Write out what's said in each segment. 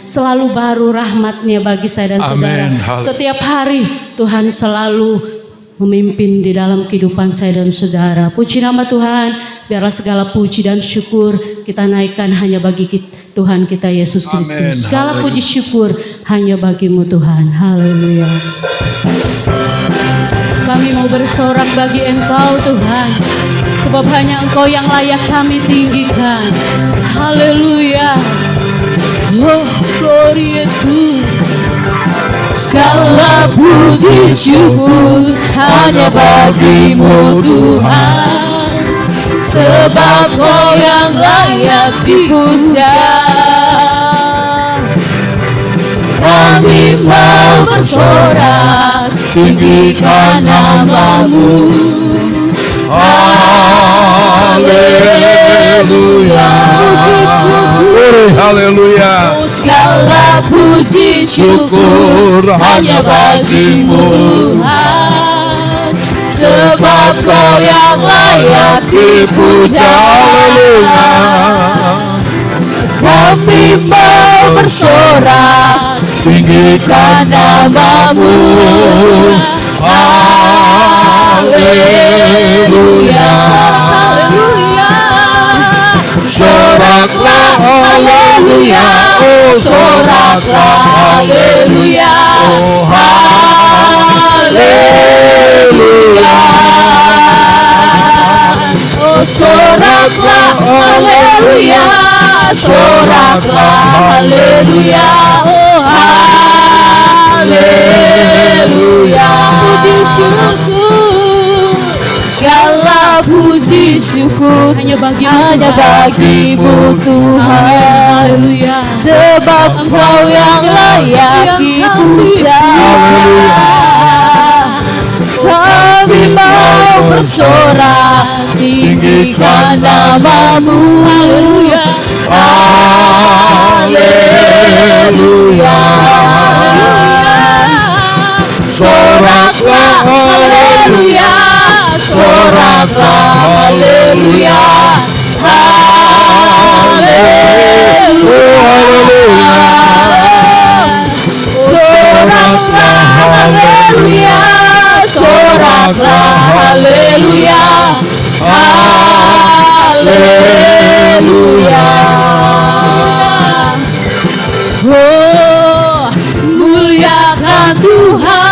Selalu baru rahmat-Nya bagi saya dan saudara. Setiap hari Tuhan selalu memimpin di dalam kehidupan saya dan saudara. Puji nama Tuhan, biarlah segala puji dan syukur kita naikkan hanya bagi Tuhan kita Yesus Kristus. Segala puji syukur hanya bagi-Mu Tuhan. Haleluya. Kami mau bersorak bagi Engkau Tuhan, sebab hanya Engkau yang layak kami tinggikan. Haleluya. Oh, glory Yesus. Segala puji syukur hanya bagi-Mu Tuhan, sebab Kau yang layak dipuja. Kami mau bersorak, tinggikan nama-Mu. Haleluya. Haleluya. Segala puji syukur hanya bagi-Mu Tuhan, sebab Kau yang layak dipuja. Kami mau bersorak, tinggikan nama-Mu. Haleluya. Soraklah haleluya, oh soraklah haleluya, oh haleluya. Oh soraklah haleluya, soraklah haleluya, oh haleluya. Puji syukur, segala puji syukur hanya bagi-Mu Tuhan. Haleluya. Sebab Engkau yang layak dipuja. Kami mau bersorak, tinggikan nama-Mu. Haleluya. Soraklah haleluya, soraklah haleluya, haleluya. Soraklah haleluya, soraklah haleluya, haleluya. Oh, muliakan Tuhan,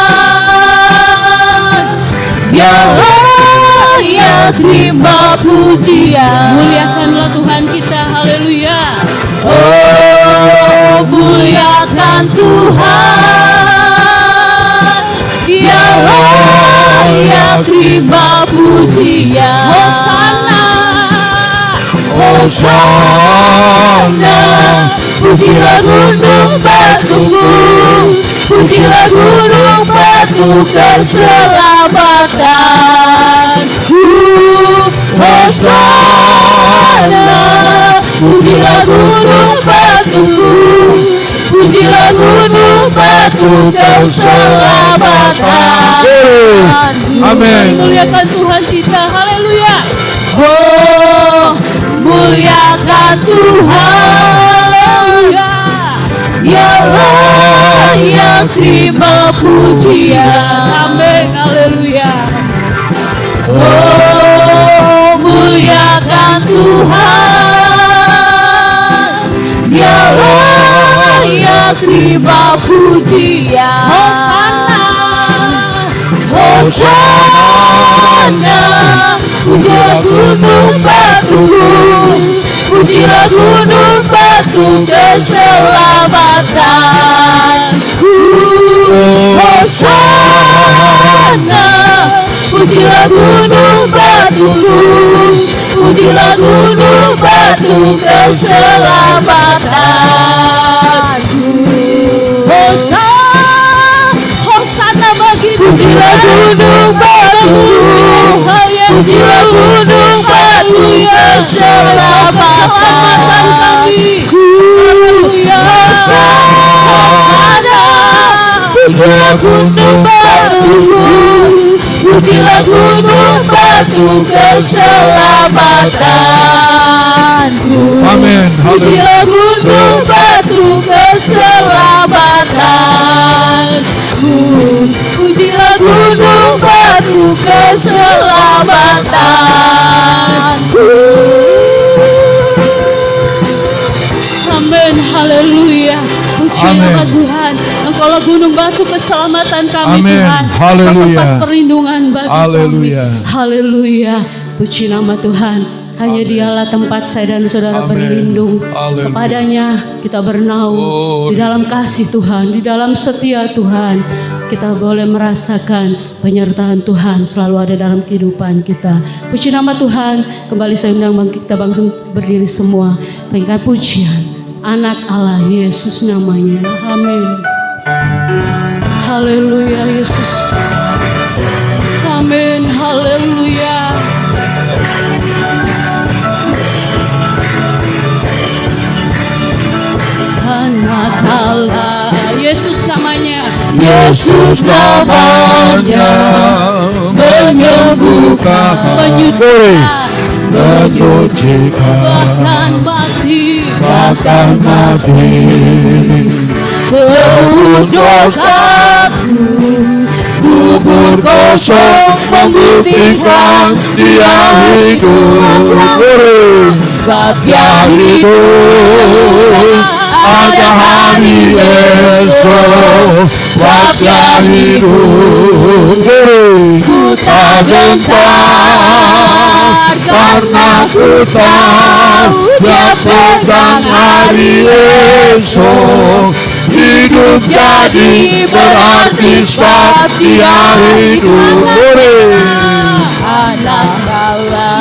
biarlah Ia terima pujian. Muliakanlah Tuhan kita, haleluya. Oh, muliakan Tuhan, biarlah Ia terima pujian. Hosana, Hosana. Pujilah gunung batuku, pujilah gunung batu keselamatan. Hosana. Pujilah gunung batuku, pujilah gunung batu keselamatan. Amin. Muliakan Tuhan kita, haleluya. Oh, muliakan Tuhan, Dialah yang terima pujian. Amin, haleluya. Oh, muliakan Tuhan, Dialah yang terima pujian. Hosana, Hosana. Pujilah gunung batuku, pujilah gunung batu keselamatan. Hosana. Pujilah gunung batuku, pujilah gunung batu keselamatan. Hosana bagi pujilah gunung batuku, pujilah gunung batu keselamatan kami. Hosana. Pujilah gunung batuku, pujilah gunung batu keselamatanku. Amin. Pujilah gunung batu keselamatanku. keselamatan. Pujilah gunung batu keselamatan. Amin, haleluya. Puji nama Tuhan. Engkaulah gunung batu keselamatan kami. Amin. Tuhan. Haleluya. Tempat perlindungan bagi haleluya. kami. Haleluya. Puji nama Tuhan. Hanya Dialah tempat saya dan saudara berlindung. Kepadanya kita bernaung di dalam kasih Tuhan, di dalam setia Tuhan. Kita boleh merasakan penyertaan Tuhan selalu ada dalam kehidupan kita. Puji nama Tuhan. Kembali saya undang kita bangsa berdiri semua. Tingkat pujian anak Allah Yesus namanya. Amin. Haleluya Yesus. Amin. Haleluya. Anak Allah Yesus namanya. Yesus namanya, menyembuhkan, menyucikan, bahkan mati, tebus dosaku, kubur kosong membuktikan Dia hidup. Sebab Dia hidup, ada hari esok. Sebab Dia hidup, ku tak gentar, karena ku tahu Dia pegang hari esok. Hidup jadi berarti sebab Dia hidup.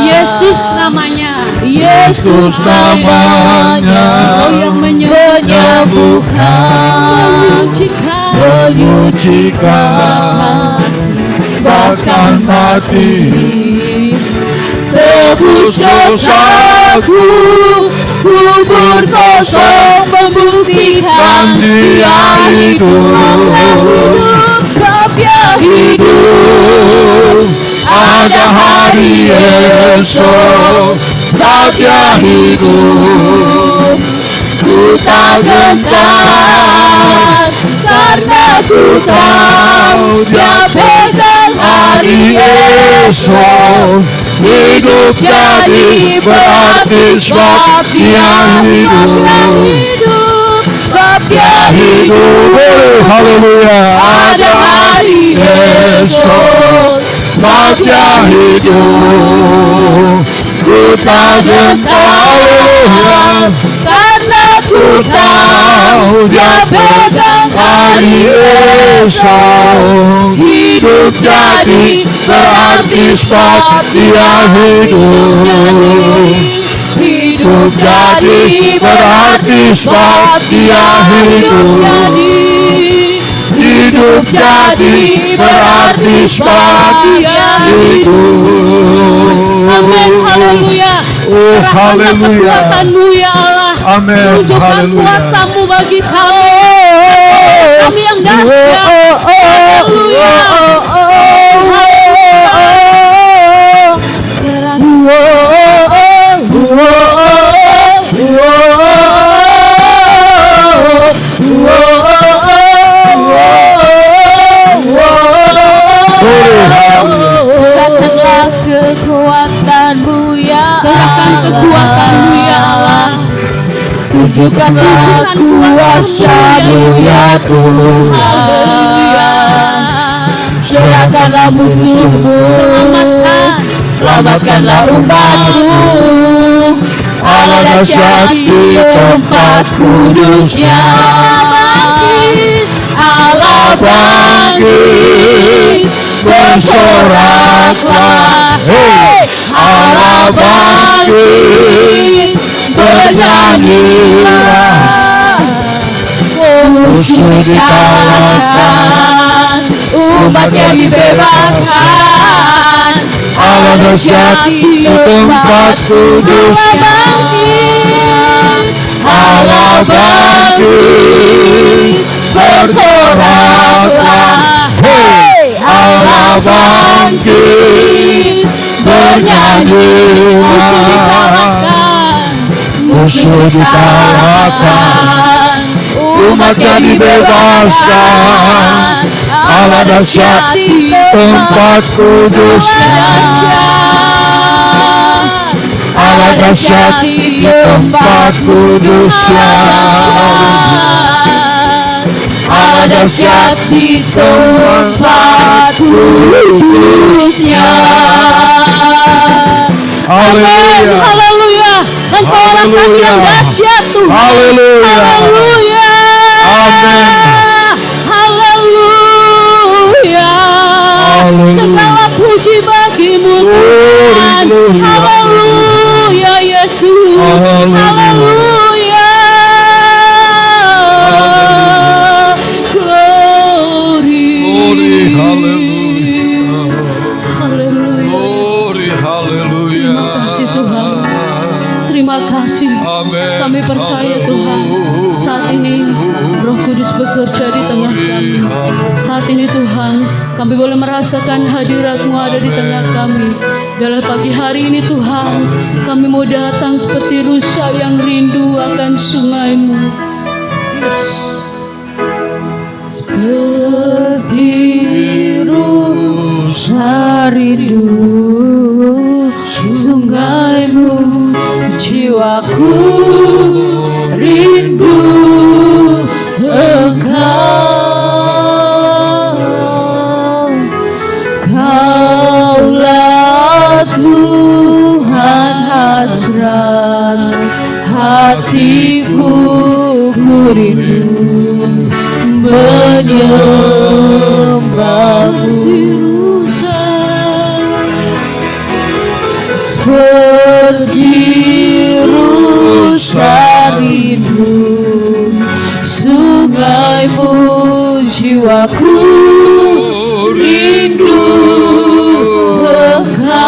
Yesus namanya. Yesus namanya, yang menyembuhkan, menyucikan, bahkan mati, tebus dosaku, kubur kosong membuktikan Dia hidup. Sebab Dia hidup, ada hari esok. Sebab Dia hidup, ku tak gentar, karena ku tahu Dia pegang hari esok. Hidup jadi berarti sebab Dia hidup. Sebab Dia hidup, haleluya. Ada hari esok. Sebab Dia hidup, ku tak gentar, karena ku tahu Dia pegang hari esok. Hidup jadi berarti sebab Dia hidup. Hidup jadi berarti sebab Dia hidup. Hidup jadi berarti sebab Dia hidup. Amin, haleluya. Oh, haleluya. Kekuatan-Mu ya Allah. Amin, tunjukkan kuasa-Mu bagi kami. Kami yang dahsyat. Haleluya. Datanglah kekuatan-Mu ya Allah. Kekuatan-Mu ya Allah. Tunjukkanlah kuasa-Mu ya Tuhan. Haleluya. Serahkanlah musuh-Mu. Selamatkanlah umat-Mu. Allah dahsyat di tempat kudus-Nya. Allah bangkit, bersoraklah, hey! Allah bangkit, bernyanyilah. Musuh dikalahkan, umatnya dibebaskan. Allah dahsyat di tempat kudus-Nya. Allah bangkit, bersoraklah, hey! Allah bangkit, bernyanyilah. Musuh dikalahkan, umatnya dibebaskan. Allah dahsyat di tempat kudusnya. Allah dahsyat di tempat kudusnya. Allah dahsyat di tempat kudusnya. Haleluya. Haleluya. Engkau Allah kami yang dahsyat Tuhan. Haleluya. Haleluya. Amin. Haleluya. Segala puji bagimu Tuhan. Haleluya Yesus. Haleluya. Glory. Haleluya. Haleluya. Glory, haleluya. Terima kasih Tuhan. Terima kasih. Amin. Kami percaya Tuhan, saat ini Roh Kudus bekerja di tengah kami. Saat ini Tuhan, kami boleh merasakan hadirat-Mu ada di tengah kami. Dalam pagi hari ini Tuhan, kami mau datang seperti rusa yang rindu akan sungai-Mu. Seperti rusa rindu sungai-Mu, jiwaku rindu Engkau. Kaulah Tuhan hasrat hatiku, ku rindu menyembah-Mu. Seperti rusa rindu sungai-Mu, jiwaku rindu Engkau.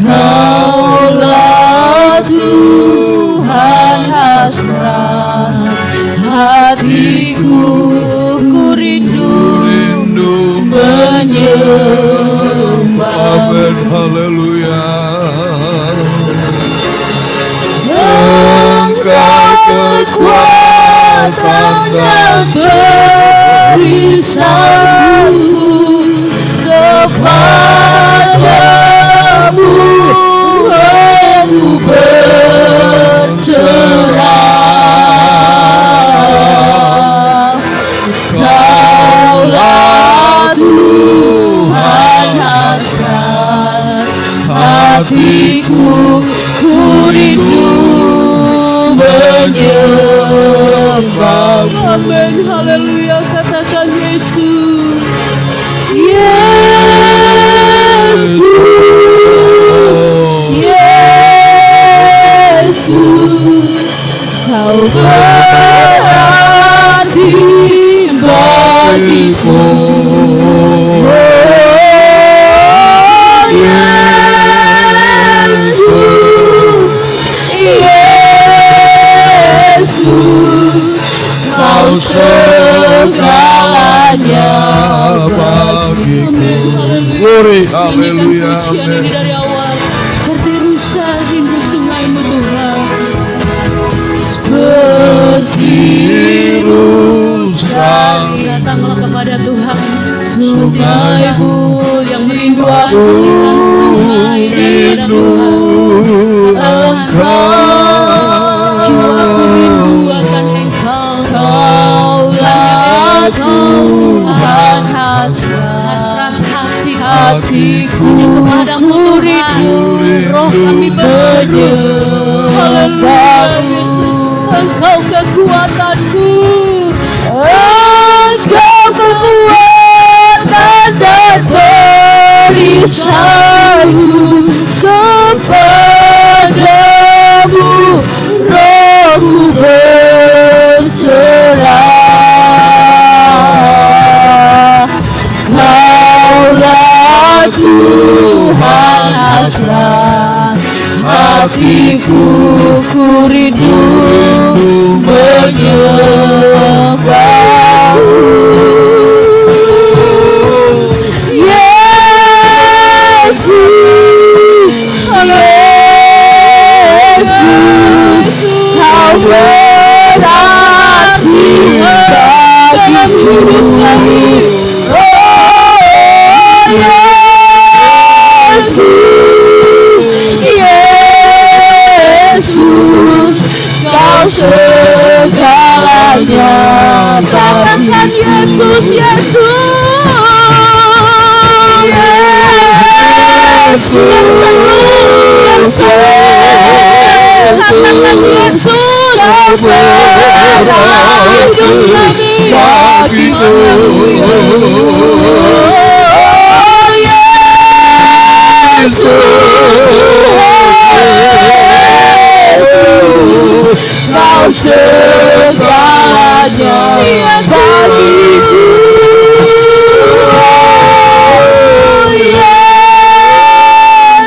Kaulah Tuhan hasrat hatiku, ku rindu menyembah. Amin. Haleluya. Engkau kekuatan dan perisaiku, kepadamu aku berserah. Kaulah Tuhan hasrat hatiku, ku rindu menyembah. Amin. Haleluya. Katakan Yesus. Yesus. Yesus. Kau berarti bagiku. Kau segalanya bagiku. Glory, haleluya. Amin. Dari awal seperti rusa rindu sungai-Mu Tuhan. Seperti rusa datanglah kepada Tuhan. Sungai-Mu yang merindu aku, sungai rindu Engkau. Jiwaku rindu akan Engkau. Kaulah Tuhan hasrat hatiku, hanya kepadamu rindu. Roh kami menyembah. Engkau kekuatanku, Engkau kekuatan dan perisaiku, kepadamu rohku berserah. Kaulah Tuhan hasrat hatiku, ku rindu menyembah-Mu. Yesus, Yesus, berarti bagi hidup kami. Oh Yesus, Kau segalanya. Katakan Yesus, Yesus, yang seluruh, katakan Yesus, Kau berarti hidup kami. Kau segalanya bagiku.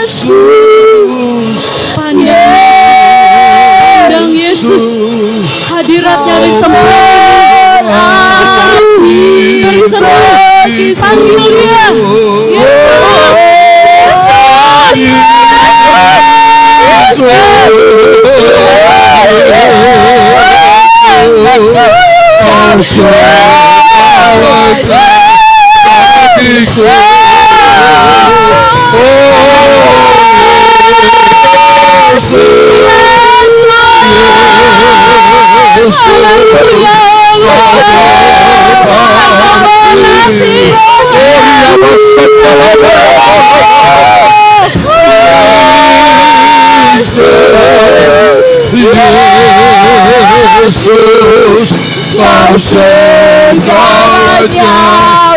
Yesus, Pandang Yesus, hadiratnya di tempat ini. Berseru, panggil dia. Yesus, Kau segalanya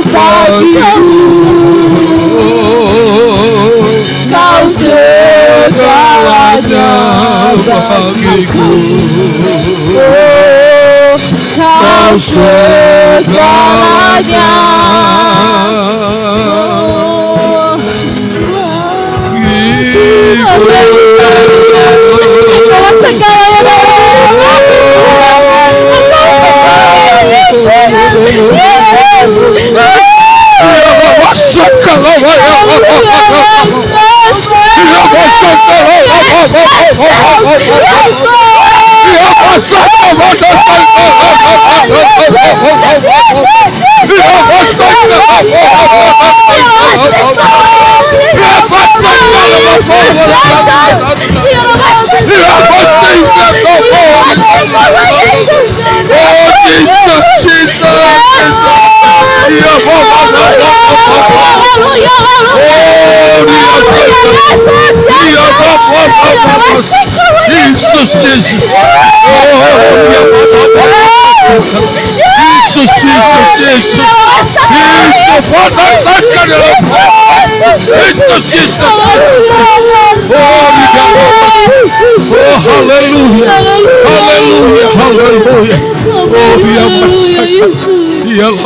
bagiku. Kau segalanya bagiku. Kau segalanya. Kau segalanya.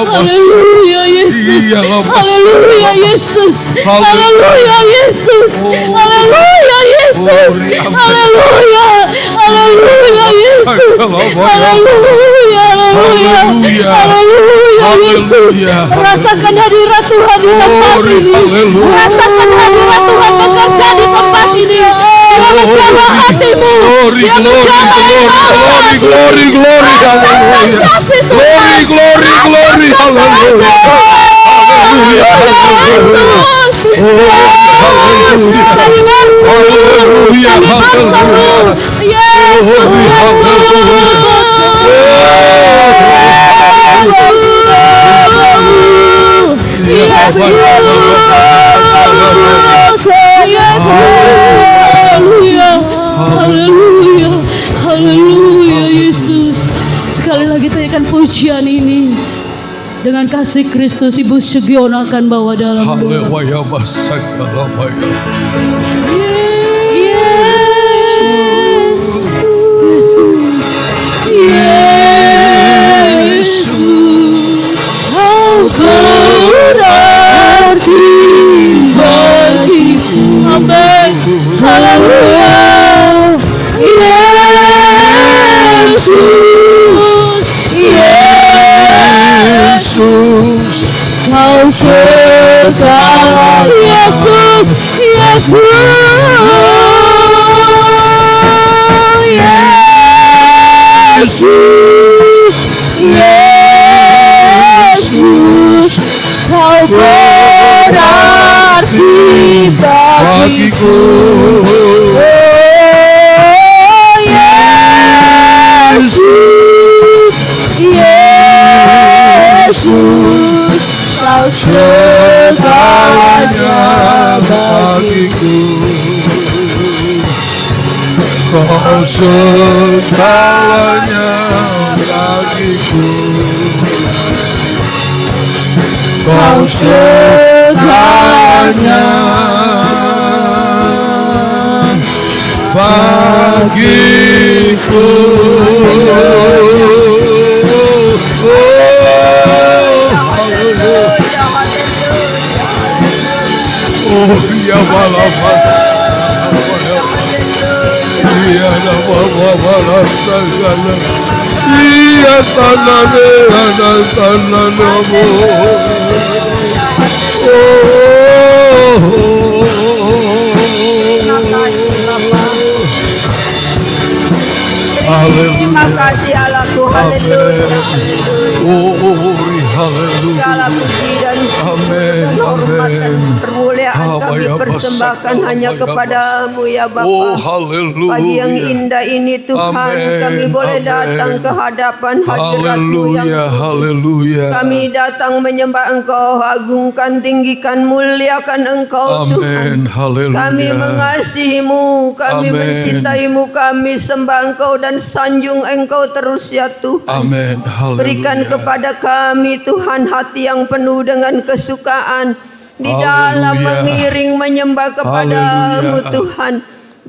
Haleluya Yesus, haleluya Yesus, haleluya Yesus, haleluya Yesus, haleluya, haleluya Yesus, haleluya, haleluya, haleluya Yesus. Rasakan hadirat Tuhan di tempat ini, rasakan hadirat Tuhan bekerja di tempat ini. Dia menjamah hatimu, dia menjamah imanmu. Glory, Rasakan kasih Tuhan, glory, hallelujah. Haleluya Yesus. Sekali lagi teriakan pujian ini. Dengan kasih Kristus Ibu Sugion akan bawa dalam doa. Haleluya, Haleluya. Yesus, Kau berarti bagiku. Amin. Haleluya. Yesus, Kau segala. Yesus, Yesus, bagiku. Yesus, Yesus, Kau segalanya bagiku. Kau segalanya bagiku. Kau segalanya bagiku. Oh ya malamas, iya nama malas segala, iya tanah namo. Terima kasih Allahku, haleluya. Haleluya. Segala puji dan Amin, hormat dan amin. permuliaan kami Abaya persembahkan basaka, hanya abaya kepadamu ya Bapa. Oh haleluya. Pagi yang indah ini Tuhan, Amin, kami boleh amin. datang ke hadapan hadirat-Mu yang Haleluya, haleluya. kami datang menyembah Engkau, agungkan, tinggikan, muliakan Engkau Tuhan. Amin, haleluya. Kami mengasihi-Mu, kami Amin. mencintai-Mu, kami sembah Engkau dan sanjung Engkau terus ya Tuhan. Amin, haleluya. Berikan kepada kami Tuhan hati yang penuh dengan kesukaan di dalam Haleluya. mengiring menyembah kepadamu Haleluya. Tuhan.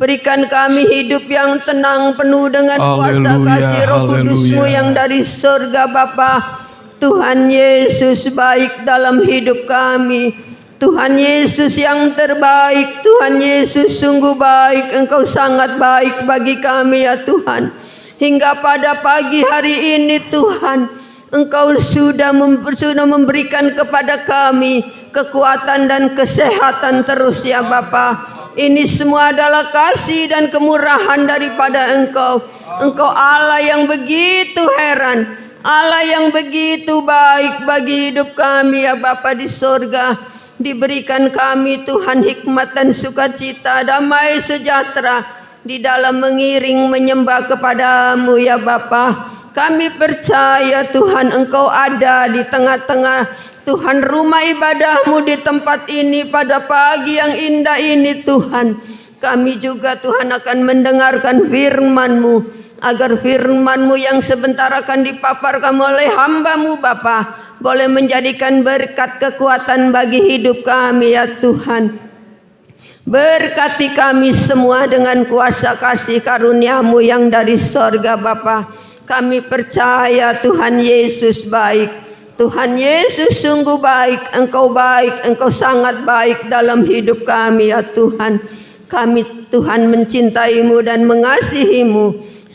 Berikan kami hidup yang tenang penuh dengan kuasa Haleluya, kasih Roh Kudus-Mu haleluya. yang dari surga Bapa. Tuhan Yesus baik dalam hidup kami. Tuhan Yesus yang terbaik, Tuhan Yesus sungguh baik, Engkau sangat baik bagi kami ya Tuhan. Hingga pada pagi hari ini Tuhan, Engkau sudah memberikan kepada kami kekuatan dan kesehatan terus ya Bapa. Ini semua adalah kasih dan kemurahan daripada Engkau. Engkau Allah yang begitu heran, Allah yang begitu baik bagi hidup kami ya Bapa di surga. Diberikan kami Tuhan hikmat dan sukacita, damai sejahtera di dalam mengiring menyembah kepadamu ya Bapa. Kami percaya Tuhan Engkau ada di tengah-tengah Tuhan rumah ibadahmu di tempat ini pada pagi yang indah ini Tuhan. Kami juga Tuhan akan mendengarkan firman-Mu, agar firman-Mu yang sebentar akan dipaparkan oleh hamba-Mu Bapa boleh menjadikan berkat kekuatan bagi hidup kami ya Tuhan. Berkati kami semua dengan kuasa kasih karunia-Mu yang dari sorga Bapa. Kami percaya Tuhan Yesus baik. Tuhan Yesus sungguh baik. Engkau sangat baik dalam hidup kami ya Tuhan. Kami Tuhan mencintai-Mu dan mengasihi-Mu.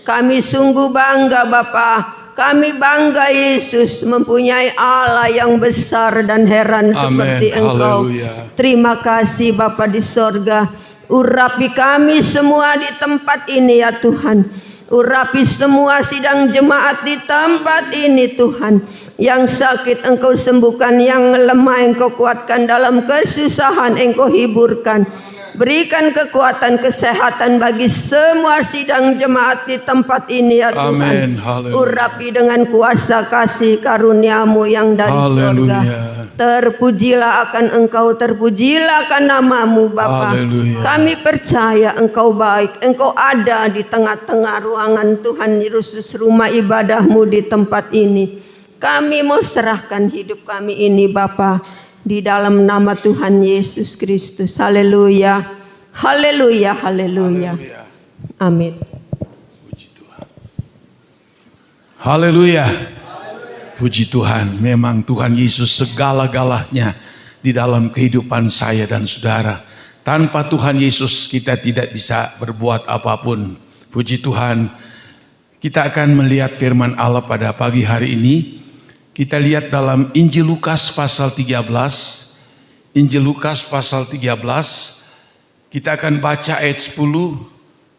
Kami sungguh bangga Bapa. Kami bangga Yesus mempunyai Allah yang besar dan heran seperti Engkau. Haleluya. Terima kasih Bapa di sorga. Urapi kami semua di tempat ini ya Tuhan. Urapi semua sidang jemaat di tempat ini Tuhan. Yang sakit Engkau sembuhkan, yang lemah Engkau kuatkan, dalam kesusahan Engkau hiburkan. Berikan kekuatan kesehatan bagi semua sidang jemaat di tempat ini ya Tuhan. Amin. Haleluya. Urapi dengan kuasa kasih karunia-Mu yang dari surga. Haleluya. Terpujilah akan Engkau, terpujilah akan nama-Mu Bapa. Haleluya. Kami percaya Engkau baik, Engkau ada di tengah-tengah ruangan Tuhan Yesus rumah ibadah-Mu di tempat ini. Kami mau serahkan hidup kami ini Bapa, di dalam nama Tuhan Yesus Kristus. Haleluya. Haleluya, haleluya. Amin. Haleluya. Puji Tuhan. Memang Tuhan Yesus segala-galanya di dalam kehidupan saya dan saudara. Tanpa Tuhan Yesus kita tidak bisa berbuat apapun. Puji Tuhan. Kita akan melihat firman Allah pada pagi hari ini. Kita lihat dalam Injil Lukas pasal 13. Injil Lukas pasal 13. Kita akan baca ayat 10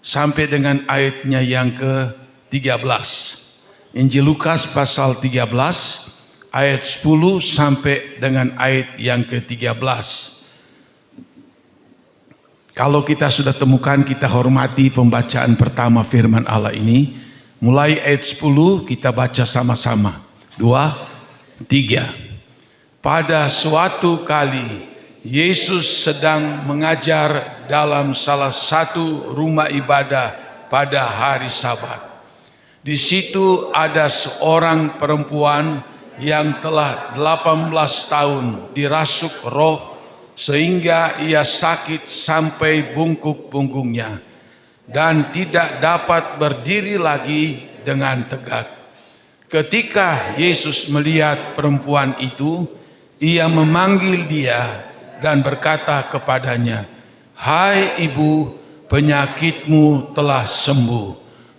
sampai dengan ayatnya yang ke-13. Injil Lukas pasal 13 ayat 10 sampai dengan ayat yang ke-13. Kalau kita sudah temukan, kita hormati pembacaan pertama firman Allah ini. Mulai ayat 10 kita baca sama-sama. 2, 3. Pada suatu kali Yesus sedang mengajar dalam salah satu rumah ibadah pada hari Sabat. Di situ ada seorang perempuan yang telah 18 tahun dirasuk roh sehingga ia sakit sampai bungkuk punggungnya dan tidak dapat berdiri lagi dengan tegak. Ketika Yesus melihat perempuan itu, ia memanggil dia dan berkata kepadanya, "Hai ibu, penyakitmu telah sembuh."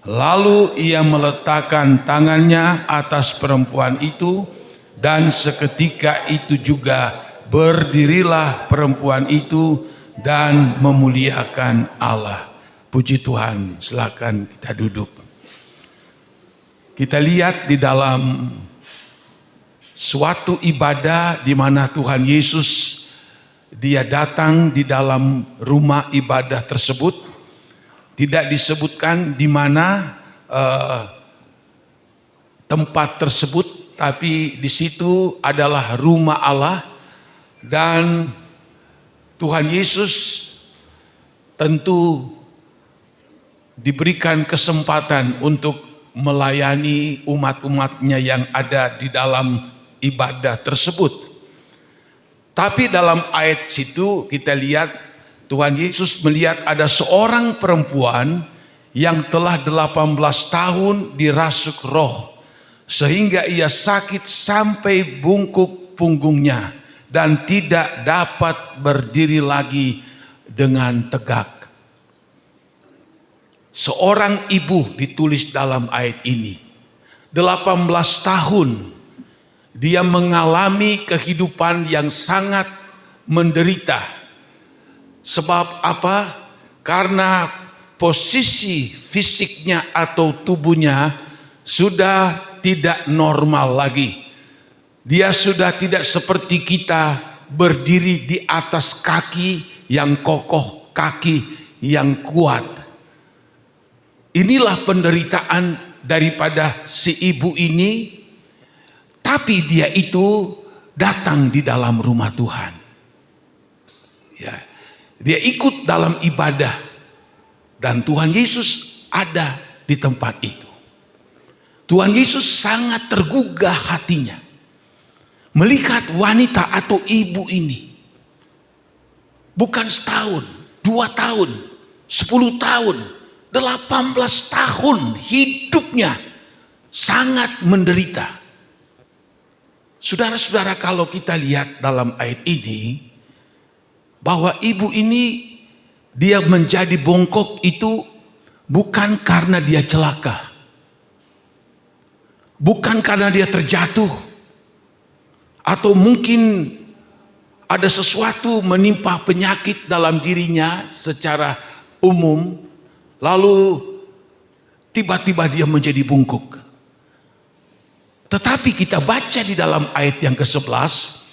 Lalu ia meletakkan tangannya atas perempuan itu, dan seketika itu juga berdirilah perempuan itu dan memuliakan Allah. Puji Tuhan, silakan kita duduk. Kita lihat di dalam suatu ibadah di mana Tuhan Yesus dia datang di dalam rumah ibadah tersebut. Tidak disebutkan di mana tempat tersebut, tapi di situ adalah rumah Allah. Dan Tuhan Yesus tentu diberikan kesempatan untuk melayani umat-umatnya yang ada di dalam ibadah tersebut. Tapi dalam ayat situ kita lihat Tuhan Yesus melihat ada seorang perempuan yang telah 18 tahun dirasuk roh sehingga ia sakit sampai bungkuk punggungnya dan tidak dapat berdiri lagi dengan tegak. Seorang ibu ditulis dalam ayat ini. 18 tahun dia mengalami kehidupan yang sangat menderita. Sebab apa? Karena posisi fisiknya atau tubuhnya sudah tidak normal lagi. Dia sudah tidak seperti kita berdiri di atas kaki yang kokoh, kaki yang kuat. Inilah penderitaan daripada si ibu ini, tapi dia itu datang di dalam rumah Tuhan. Ya, dia ikut dalam ibadah dan Tuhan Yesus ada di tempat itu. Tuhan Yesus sangat tergugah hatinya melihat wanita atau ibu ini. Bukan setahun, 2 tahun, 10 tahun, 18 tahun hidupnya sangat menderita. Saudara-saudara, kalau kita lihat dalam ayat ini, bahwa ibu ini dia menjadi bongkok itu bukan karena dia celaka. Bukan karena dia terjatuh. Atau mungkin ada sesuatu menimpa penyakit dalam dirinya secara umum, lalu tiba-tiba dia menjadi bungkuk. Tetapi kita baca di dalam ayat yang ke-11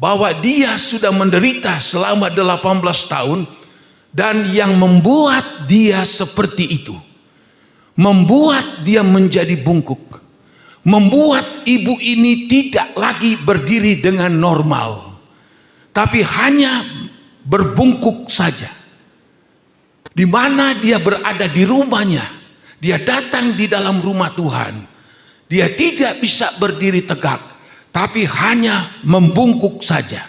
bahwa dia sudah menderita selama 18 tahun dan yang membuat dia seperti itu, membuat dia menjadi bungkuk, membuat ibu ini tidak lagi berdiri dengan normal, tapi hanya berbungkuk saja. Di mana dia berada di rumahnya, dia datang di dalam rumah Tuhan, dia tidak bisa berdiri tegak, tapi hanya membungkuk saja.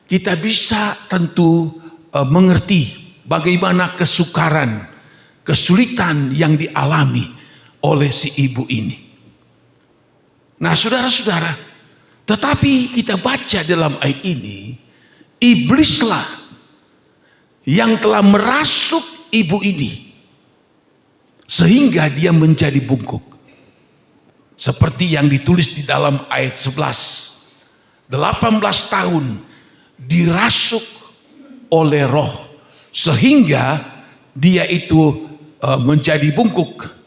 Kita bisa tentu mengerti bagaimana kesukaran, kesulitan yang dialami oleh si ibu ini. Nah, saudara-saudara, tetapi kita baca dalam ayat ini, iblislah yang telah merasuk ibu ini sehingga dia menjadi bungkuk. Seperti yang ditulis di dalam ayat 11. 18 tahun dirasuk oleh roh sehingga dia itu menjadi bungkuk.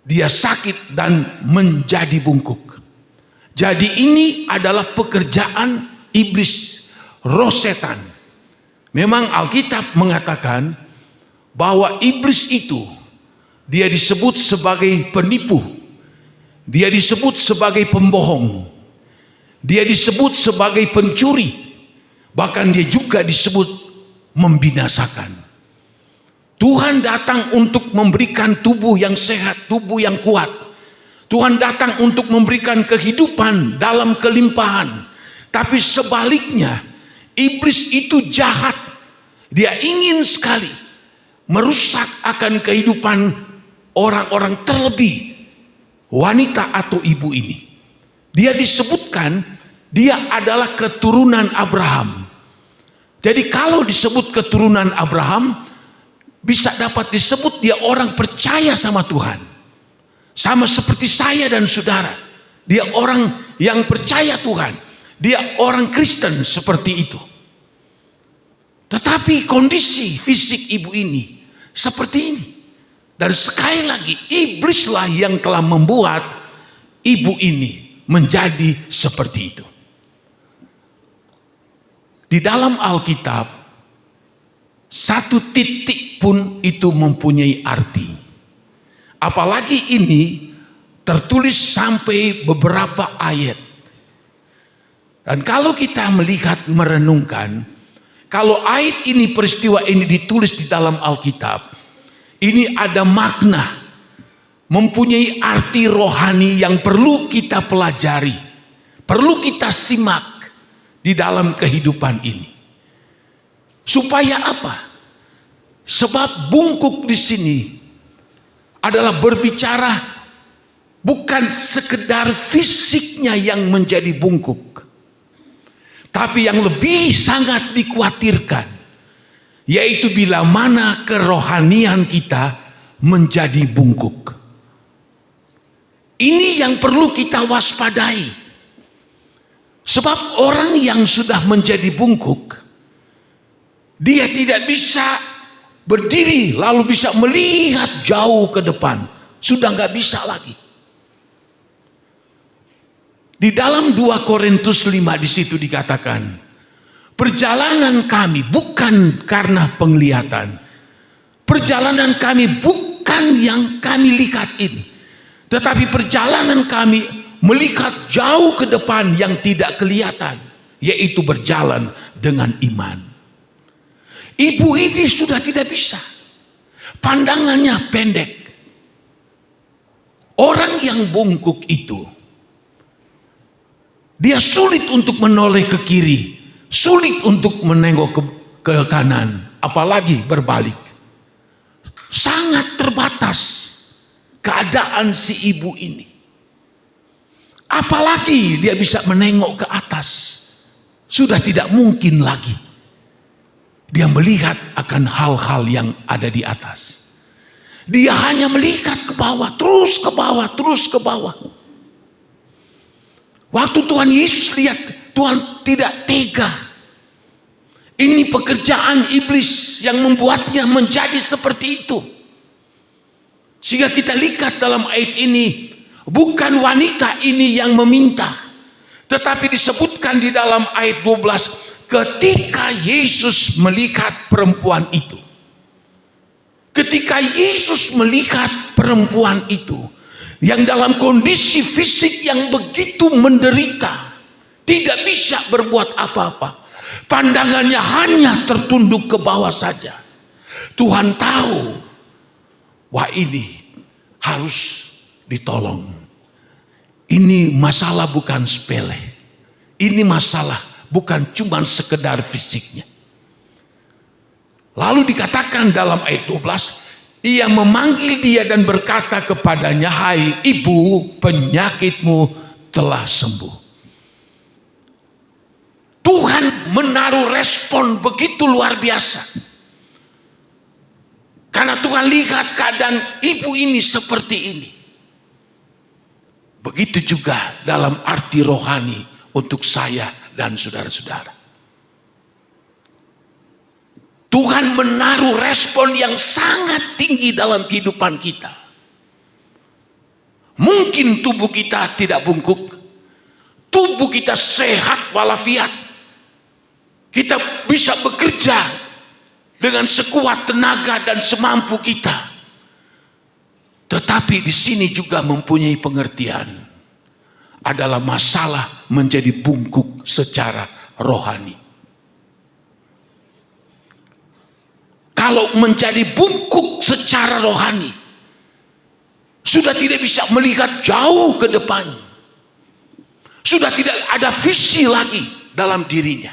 Dia sakit dan menjadi bungkuk. Jadi ini adalah pekerjaan iblis, roh setan. Memang Alkitab mengatakan bahwa iblis itu dia disebut sebagai penipu, dia disebut sebagai pembohong, dia disebut sebagai pencuri, bahkan dia juga disebut membinasakan. Tuhan datang untuk memberikan tubuh yang sehat, tubuh yang kuat. Tuhan datang untuk memberikan kehidupan dalam kelimpahan. Tapi sebaliknya, iblis itu jahat. Dia ingin sekali merusak akan kehidupan orang-orang, terlebih wanita atau ibu ini. Dia disebutkan dia adalah keturunan Abraham. Jadi kalau disebut keturunan Abraham, bisa dapat disebut dia orang percaya sama Tuhan. Sama seperti saya dan saudara. Dia orang yang percaya Tuhan. Dia orang Kristen seperti itu. Tetapi kondisi fisik ibu ini seperti ini. Dan sekali lagi, iblislah yang telah membuat ibu ini menjadi seperti itu. Di dalam Alkitab, satu titik pun itu mempunyai arti. Apalagi ini tertulis sampai beberapa ayat. Dan kalau kita melihat, merenungkan, kalau ayat ini, peristiwa ini ditulis di dalam Alkitab, ini ada makna, mempunyai arti rohani yang perlu kita pelajari, perlu kita simak di dalam kehidupan ini. Supaya apa? Sebab bungkuk di sini adalah berbicara bukan sekedar fisiknya yang menjadi bungkuk, tapi yang lebih sangat dikhawatirkan, yaitu bila mana kerohanian kita menjadi bungkuk. Ini yang perlu kita waspadai. Sebab orang yang sudah menjadi bungkuk, dia tidak bisa berdiri lalu bisa melihat jauh ke depan. Sudah nggak bisa lagi. Di dalam 2 Korintus 5 di situ dikatakan, perjalanan kami bukan karena penglihatan. Perjalanan kami bukan yang kami lihat ini. Tetapi perjalanan kami melihat jauh ke depan yang tidak kelihatan. Yaitu berjalan dengan iman. Ibu ini sudah tidak bisa. Pandangannya pendek. Orang yang bungkuk itu, dia sulit untuk menoleh ke kiri, sulit untuk menengok ke kanan, apalagi berbalik. Sangat terbatas keadaan si ibu ini. Apalagi dia bisa menengok ke atas, sudah tidak mungkin lagi dia melihat akan hal-hal yang ada di atas. Dia hanya melihat ke bawah, terus ke bawah, terus ke bawah. Waktu Tuhan Yesus lihat, Tuhan tidak tega. Ini pekerjaan iblis yang membuatnya menjadi seperti itu. Sehingga kita lihat dalam ayat ini, bukan wanita ini yang meminta, tetapi disebutkan di dalam ayat 12, ketika Yesus melihat perempuan itu. Ketika Yesus melihat perempuan itu, yang dalam kondisi fisik yang begitu menderita, tidak bisa berbuat apa-apa, pandangannya hanya tertunduk ke bawah saja. Tuhan tahu, wah ini harus ditolong. Ini masalah bukan sepele. Ini masalah bukan cuma sekedar fisiknya. Lalu dikatakan dalam ayat 12, ia memanggil dia dan berkata kepadanya, hai ibu, penyakitmu telah sembuh. Tuhan menaruh respon begitu luar biasa. Karena Tuhan lihat keadaan ibu ini seperti ini. Begitu juga dalam arti rohani untuk saya dan saudara-saudara. Tuhan menaruh respon yang sangat tinggi dalam kehidupan kita. Mungkin tubuh kita tidak bungkuk, tubuh kita sehat walafiat, kita bisa bekerja dengan sekuat tenaga dan semampu kita. Tetapi di sini juga mempunyai pengertian, adalah masalah menjadi bungkuk secara rohani. Kalau menjadi bungkuk secara rohani, sudah tidak bisa melihat jauh ke depan, sudah tidak ada visi lagi dalam dirinya,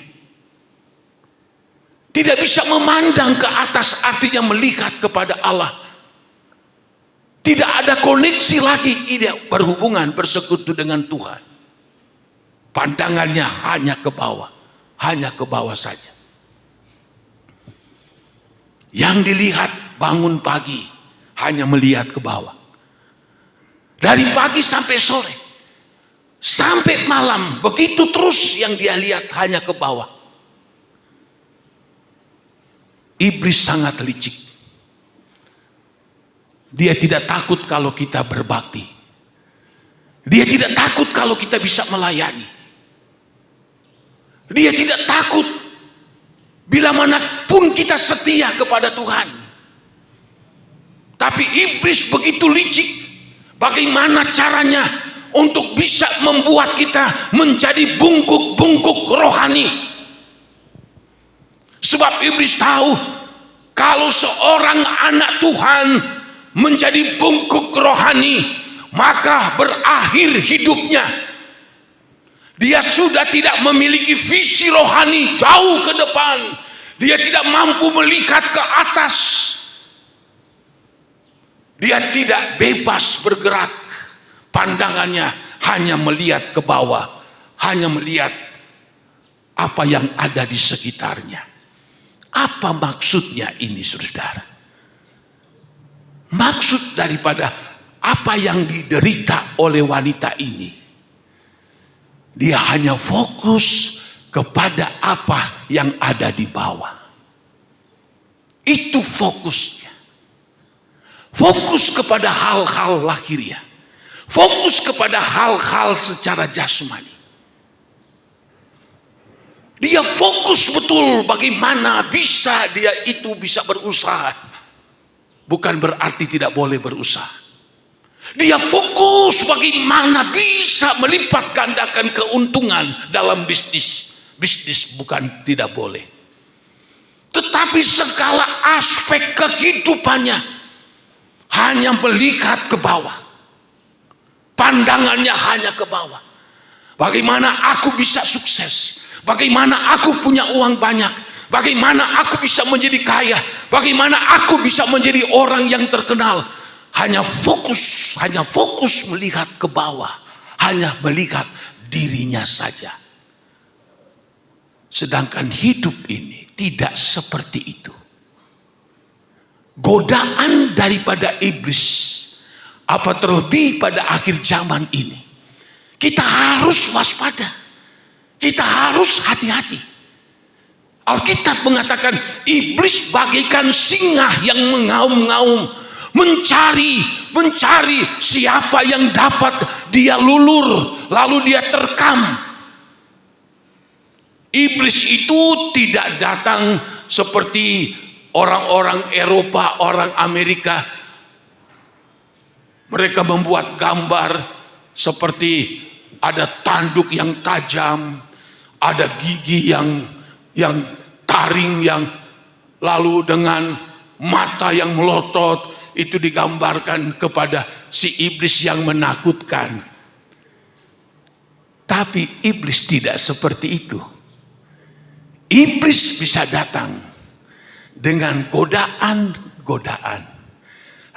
tidak bisa memandang ke atas, artinya melihat kepada Allah. Tidak ada koneksi lagi, tidak berhubungan, bersekutu dengan Tuhan. Pandangannya hanya ke bawah saja. Yang dilihat bangun pagi hanya melihat ke bawah. Dari pagi sampai sore, sampai malam, begitu terus yang dia lihat hanya ke bawah. Iblis sangat licik. Dia tidak takut kalau kita berbakti. Dia tidak takut kalau kita bisa melayani. Dia tidak takut bila manapun kita setia kepada Tuhan. Tapi iblis begitu licik. Bagaimana caranya untuk bisa membuat kita menjadi bungkuk-bungkuk rohani? Sebab iblis tahu kalau seorang anak Tuhan menjadi bungkuk rohani, maka berakhir hidupnya. Dia sudah tidak memiliki visi rohani jauh ke depan. Dia tidak mampu melihat ke atas. Dia tidak bebas bergerak. Pandangannya hanya melihat ke bawah, hanya melihat apa yang ada di sekitarnya. Apa maksudnya ini, saudara? Maksud daripada apa yang diderita oleh wanita ini, dia hanya fokus kepada apa yang ada di bawah. Itu fokusnya. Fokus kepada hal-hal lahiriah. Fokus kepada hal-hal secara jasmani. Dia fokus betul bagaimana bisa dia itu bisa berusaha. Bukan berarti tidak boleh berusaha. Dia fokus bagaimana bisa melipat gandakan keuntungan dalam bisnis. Bisnis bukan tidak boleh. Tetapi segala aspek kehidupannya hanya melihat ke bawah. Pandangannya hanya ke bawah. Bagaimana aku bisa sukses? Bagaimana aku punya uang banyak? Bagaimana aku bisa menjadi kaya? Bagaimana aku bisa menjadi orang yang terkenal? Hanya fokus melihat ke bawah, hanya melihat dirinya saja. Sedangkan hidup ini tidak seperti itu. Godaan daripada iblis, apa terlebih pada akhir zaman ini, kita harus waspada, kita harus hati-hati. Alkitab mengatakan iblis bagaikan singa yang mengaum-ngaum, mencari siapa yang dapat dia lulur, lalu dia terkam. Iblis itu tidak datang seperti orang-orang Eropa, orang Amerika. Mereka membuat gambar seperti ada tanduk yang tajam, ada gigi yang taring, yang lalu dengan mata yang melotot, itu digambarkan kepada si iblis yang menakutkan. Tapi iblis tidak seperti itu. Iblis bisa datang dengan godaan-godaan,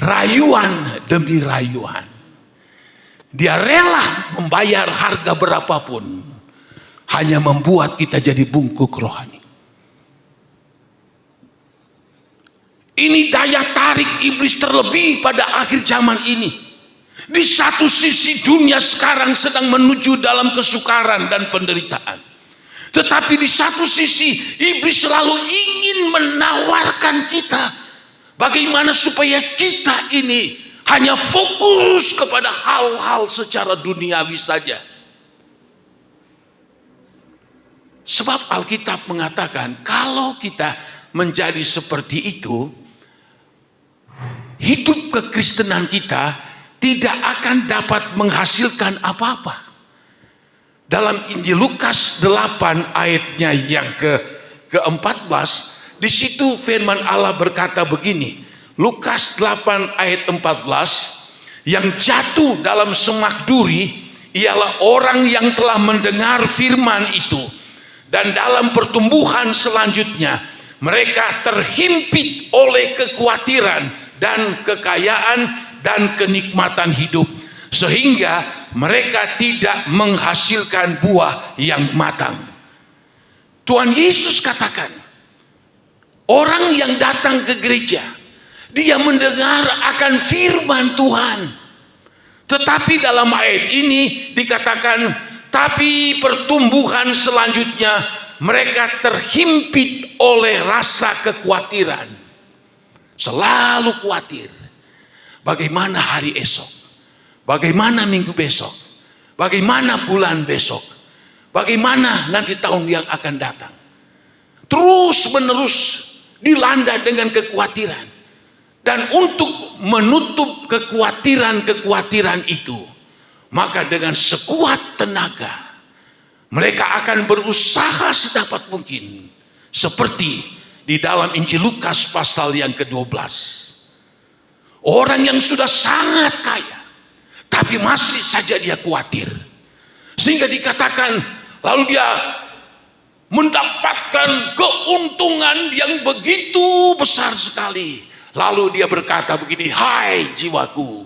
rayuan demi rayuan. Dia rela membayar harga berapapun, hanya membuat kita jadi bungkuk rohani. Ini daya tarik iblis terlebih pada akhir zaman ini. Di satu sisi dunia sekarang sedang menuju dalam kesukaran dan penderitaan. Tetapi di satu sisi iblis selalu ingin menawarkan kita bagaimana supaya kita ini hanya fokus kepada hal-hal secara duniawi saja. Sebab Alkitab mengatakan kalau kita menjadi seperti itu, hidup kekristenan kita tidak akan dapat menghasilkan apa-apa. Dalam Injil Lukas 8 ayatnya yang ke-14, di situ firman Allah berkata begini, Lukas 8 ayat 14, yang jatuh dalam semak duri ialah orang yang telah mendengar firman itu, dan dalam pertumbuhan selanjutnya mereka terhimpit oleh kekhawatiran dan kekayaan dan kenikmatan hidup, sehingga mereka tidak menghasilkan buah yang matang. Tuhan Yesus katakan, orang yang datang ke gereja, dia mendengar akan firman Tuhan. Tetapi dalam ayat ini dikatakan, tapi pertumbuhan selanjutnya mereka terhimpit oleh rasa kekhawatiran. Selalu khawatir. Bagaimana hari esok? Bagaimana minggu besok? Bagaimana bulan besok? Bagaimana nanti tahun yang akan datang? Terus menerus dilanda dengan kekhawatiran. Dan untuk menutup kekhawatiran itu, maka dengan sekuat tenaga mereka akan berusaha sedapat mungkin, seperti di dalam Injil Lukas pasal yang ke-12. Orang yang sudah sangat kaya, tapi masih saja dia khawatir, sehingga dikatakan lalu dia mendapatkan keuntungan yang begitu besar sekali. Lalu dia berkata begini, hai jiwaku,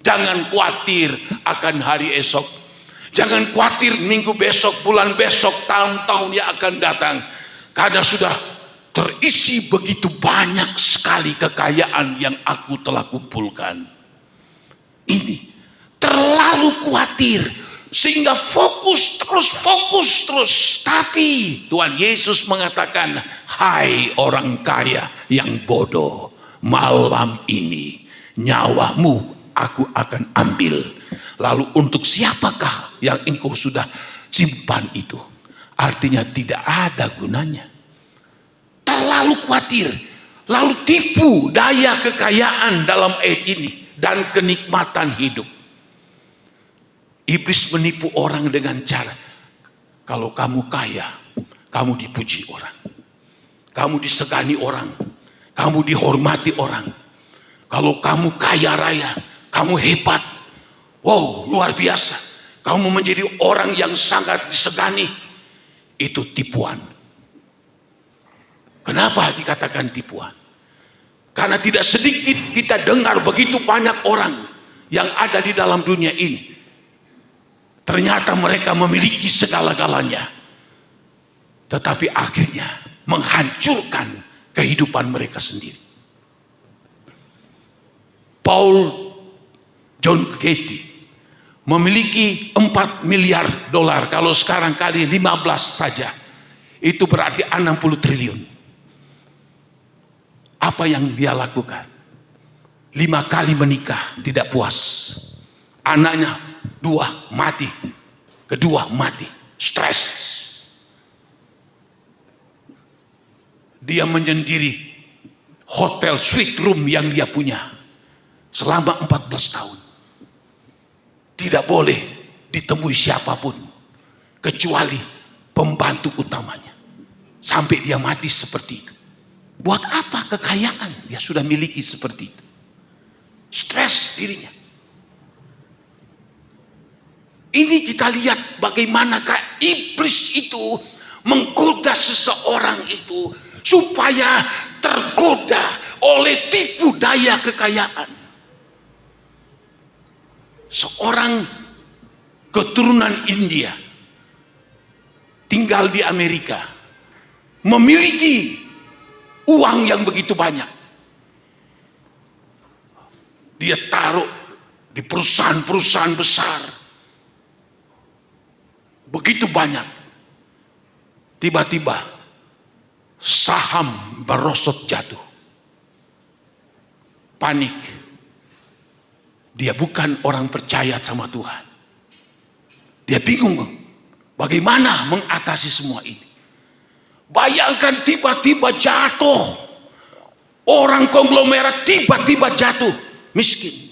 jangan khawatir akan hari esok, jangan khawatir minggu besok, bulan besok, tahun-tahun yang akan datang, karena sudah terisi begitu banyak sekali kekayaan yang aku telah kumpulkan. Ini terlalu khawatir sehingga fokus terus. Tapi Tuhan Yesus mengatakan, hai orang kaya yang bodoh, malam ini nyawamu aku akan ambil. Lalu untuk siapakah yang engkau sudah simpan itu? Artinya tidak ada gunanya. Terlalu khawatir, lalu tipu daya kekayaan dalam ayat ini dan kenikmatan hidup. Iblis menipu orang dengan cara, kalau kamu kaya, kamu dipuji orang, kamu disegani orang, kamu dihormati orang. Kalau kamu kaya raya, kamu hebat, wow, luar biasa, kamu menjadi orang yang sangat disegani. Itu tipuan. Kenapa dikatakan tipuan? Karena tidak sedikit kita dengar begitu banyak orang yang ada di dalam dunia ini, ternyata mereka memiliki segala-galanya, tetapi akhirnya menghancurkan kehidupan mereka sendiri. Paul John Getty memiliki 4 miliar dolar. Kalau sekarang kali 15 saja, itu berarti 60 triliun. Apa yang dia lakukan? 5 kali menikah, tidak puas. Anaknya 2 mati, kedua mati, stres. Dia menyendiri hotel suite room yang dia punya selama 14 tahun. Tidak boleh ditemui siapapun kecuali pembantu utamanya. Sampai dia mati seperti itu. Buat apa kekayaan dia sudah miliki seperti itu? Stres dirinya. Ini kita lihat bagaimanakah iblis itu menggoda seseorang itu supaya tergoda oleh tipu daya kekayaan. Seorang keturunan India tinggal di Amerika, memiliki uang yang begitu banyak. Dia taruh di perusahaan-perusahaan besar, begitu banyak. Tiba-tiba saham merosot jatuh. Panik. Dia bukan orang percaya sama Tuhan. Dia bingung bagaimana mengatasi semua ini. Bayangkan tiba-tiba jatuh. Orang konglomerat tiba-tiba jatuh miskin.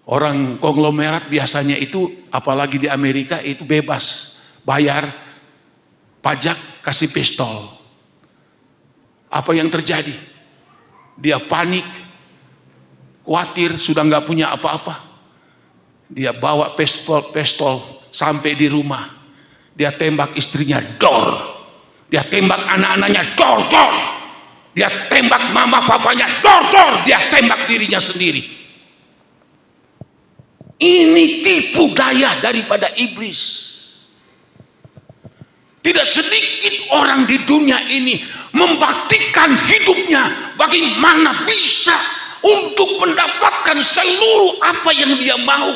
Orang konglomerat biasanya itu, apalagi di Amerika, itu bebas bayar pajak, kasih pistol. Apa yang terjadi? Dia panik, khawatir, sudah nggak punya apa-apa. Dia bawa pistol sampai di rumah. Dia tembak istrinya, dor. Dia tembak anak-anaknya, dor. Dia tembak mama papanya, dor. Dia tembak dirinya sendiri. Ini tipu daya daripada iblis. Tidak sedikit orang di dunia ini membaktikan hidupnya bagaimana bisa untuk mendapatkan seluruh apa yang dia mau.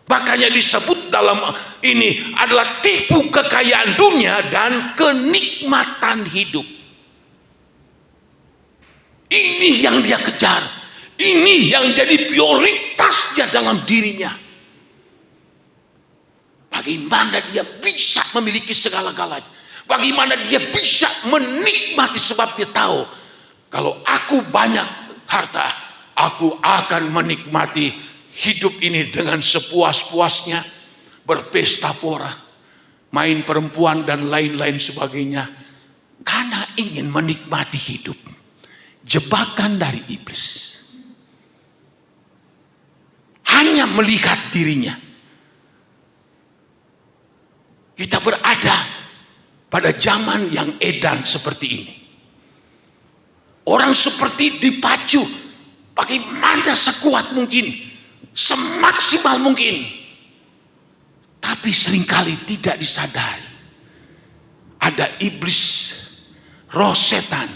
Makanya disebut dalam ini adalah tipu kekayaan dunia dan kenikmatan hidup. Ini yang dia kejar. Ini yang jadi prioritasnya dalam dirinya. Bagaimana dia bisa memiliki segala-galanya. Bagaimana dia bisa menikmati, sebab dia tahu kalau aku banyak harta, aku akan menikmati hidup ini dengan sepuas-puasnya, berpesta pora, main perempuan dan lain-lain sebagainya, karena ingin menikmati hidup. Jebakan dari iblis. Hanya melihat dirinya. Kita berada pada zaman yang edan seperti ini. Orang seperti dipacu bagaimana sekuat mungkin, semaksimal mungkin, tapi seringkali tidak disadari ada iblis, roh setan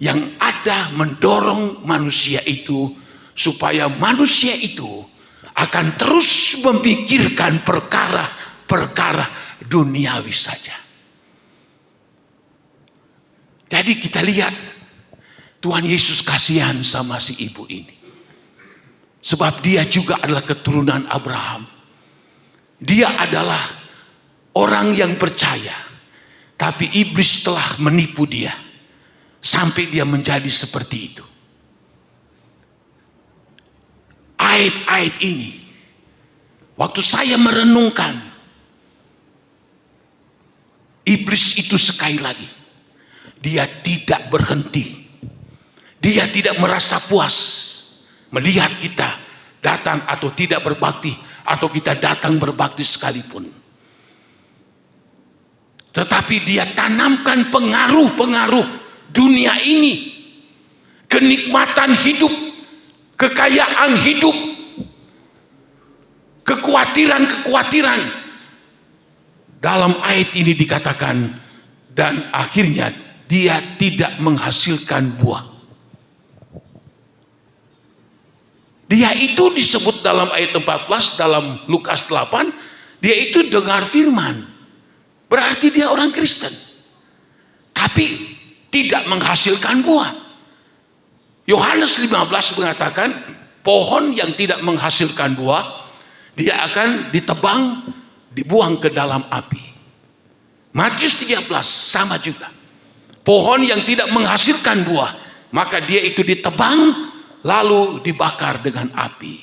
yang ada mendorong manusia itu supaya manusia itu akan terus memikirkan perkara-perkara duniawi saja. Jadi kita lihat Tuhan Yesus kasihan sama si ibu ini. Sebab dia juga adalah keturunan Abraham. Dia adalah orang yang percaya. Tapi iblis telah menipu dia. Sampai dia menjadi seperti itu. Ayat-ayat ini, waktu saya merenungkan, iblis itu sekali lagi, dia tidak berhenti. Dia tidak merasa puas melihat kita datang atau tidak berbakti, atau kita datang berbakti sekalipun. Tetapi dia tanamkan pengaruh-pengaruh dunia ini, kenikmatan hidup, kekayaan hidup, kekhawatiran-kekhawatiran. Dalam ayat ini dikatakan, dan akhirnya dia tidak menghasilkan buah. Dia itu disebut dalam ayat 14 dalam Lukas 8, dia itu dengar firman. Berarti dia orang Kristen. Tapi tidak menghasilkan buah. Yohanes 15 mengatakan pohon yang tidak menghasilkan buah, dia akan ditebang, dibuang ke dalam api. Matius 13 sama juga. Pohon yang tidak menghasilkan buah, maka dia itu ditebang, lalu dibakar dengan api.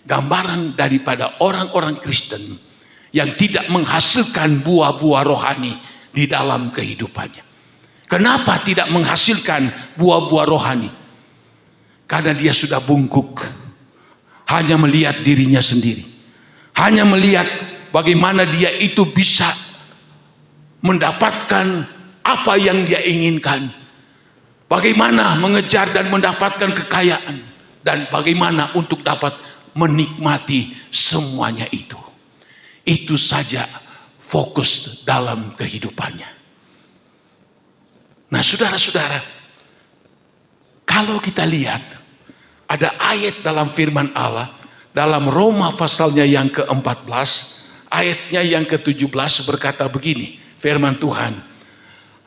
Gambaran daripada orang-orang Kristen yang tidak menghasilkan buah-buah rohani di dalam kehidupannya. Kenapa tidak menghasilkan buah-buah rohani? Karena dia sudah bungkuk, hanya melihat dirinya sendiri, hanya melihat bagaimana dia itu bisa mendapatkan apa yang dia inginkan, bagaimana mengejar dan mendapatkan kekayaan, dan bagaimana untuk dapat menikmati semuanya itu. Itu saja fokus dalam kehidupannya. Nah, saudara-saudara, kalau kita lihat ada ayat dalam firman Allah dalam Roma pasalnya yang ke-14, ayatnya yang ke-17 berkata begini, firman Tuhan.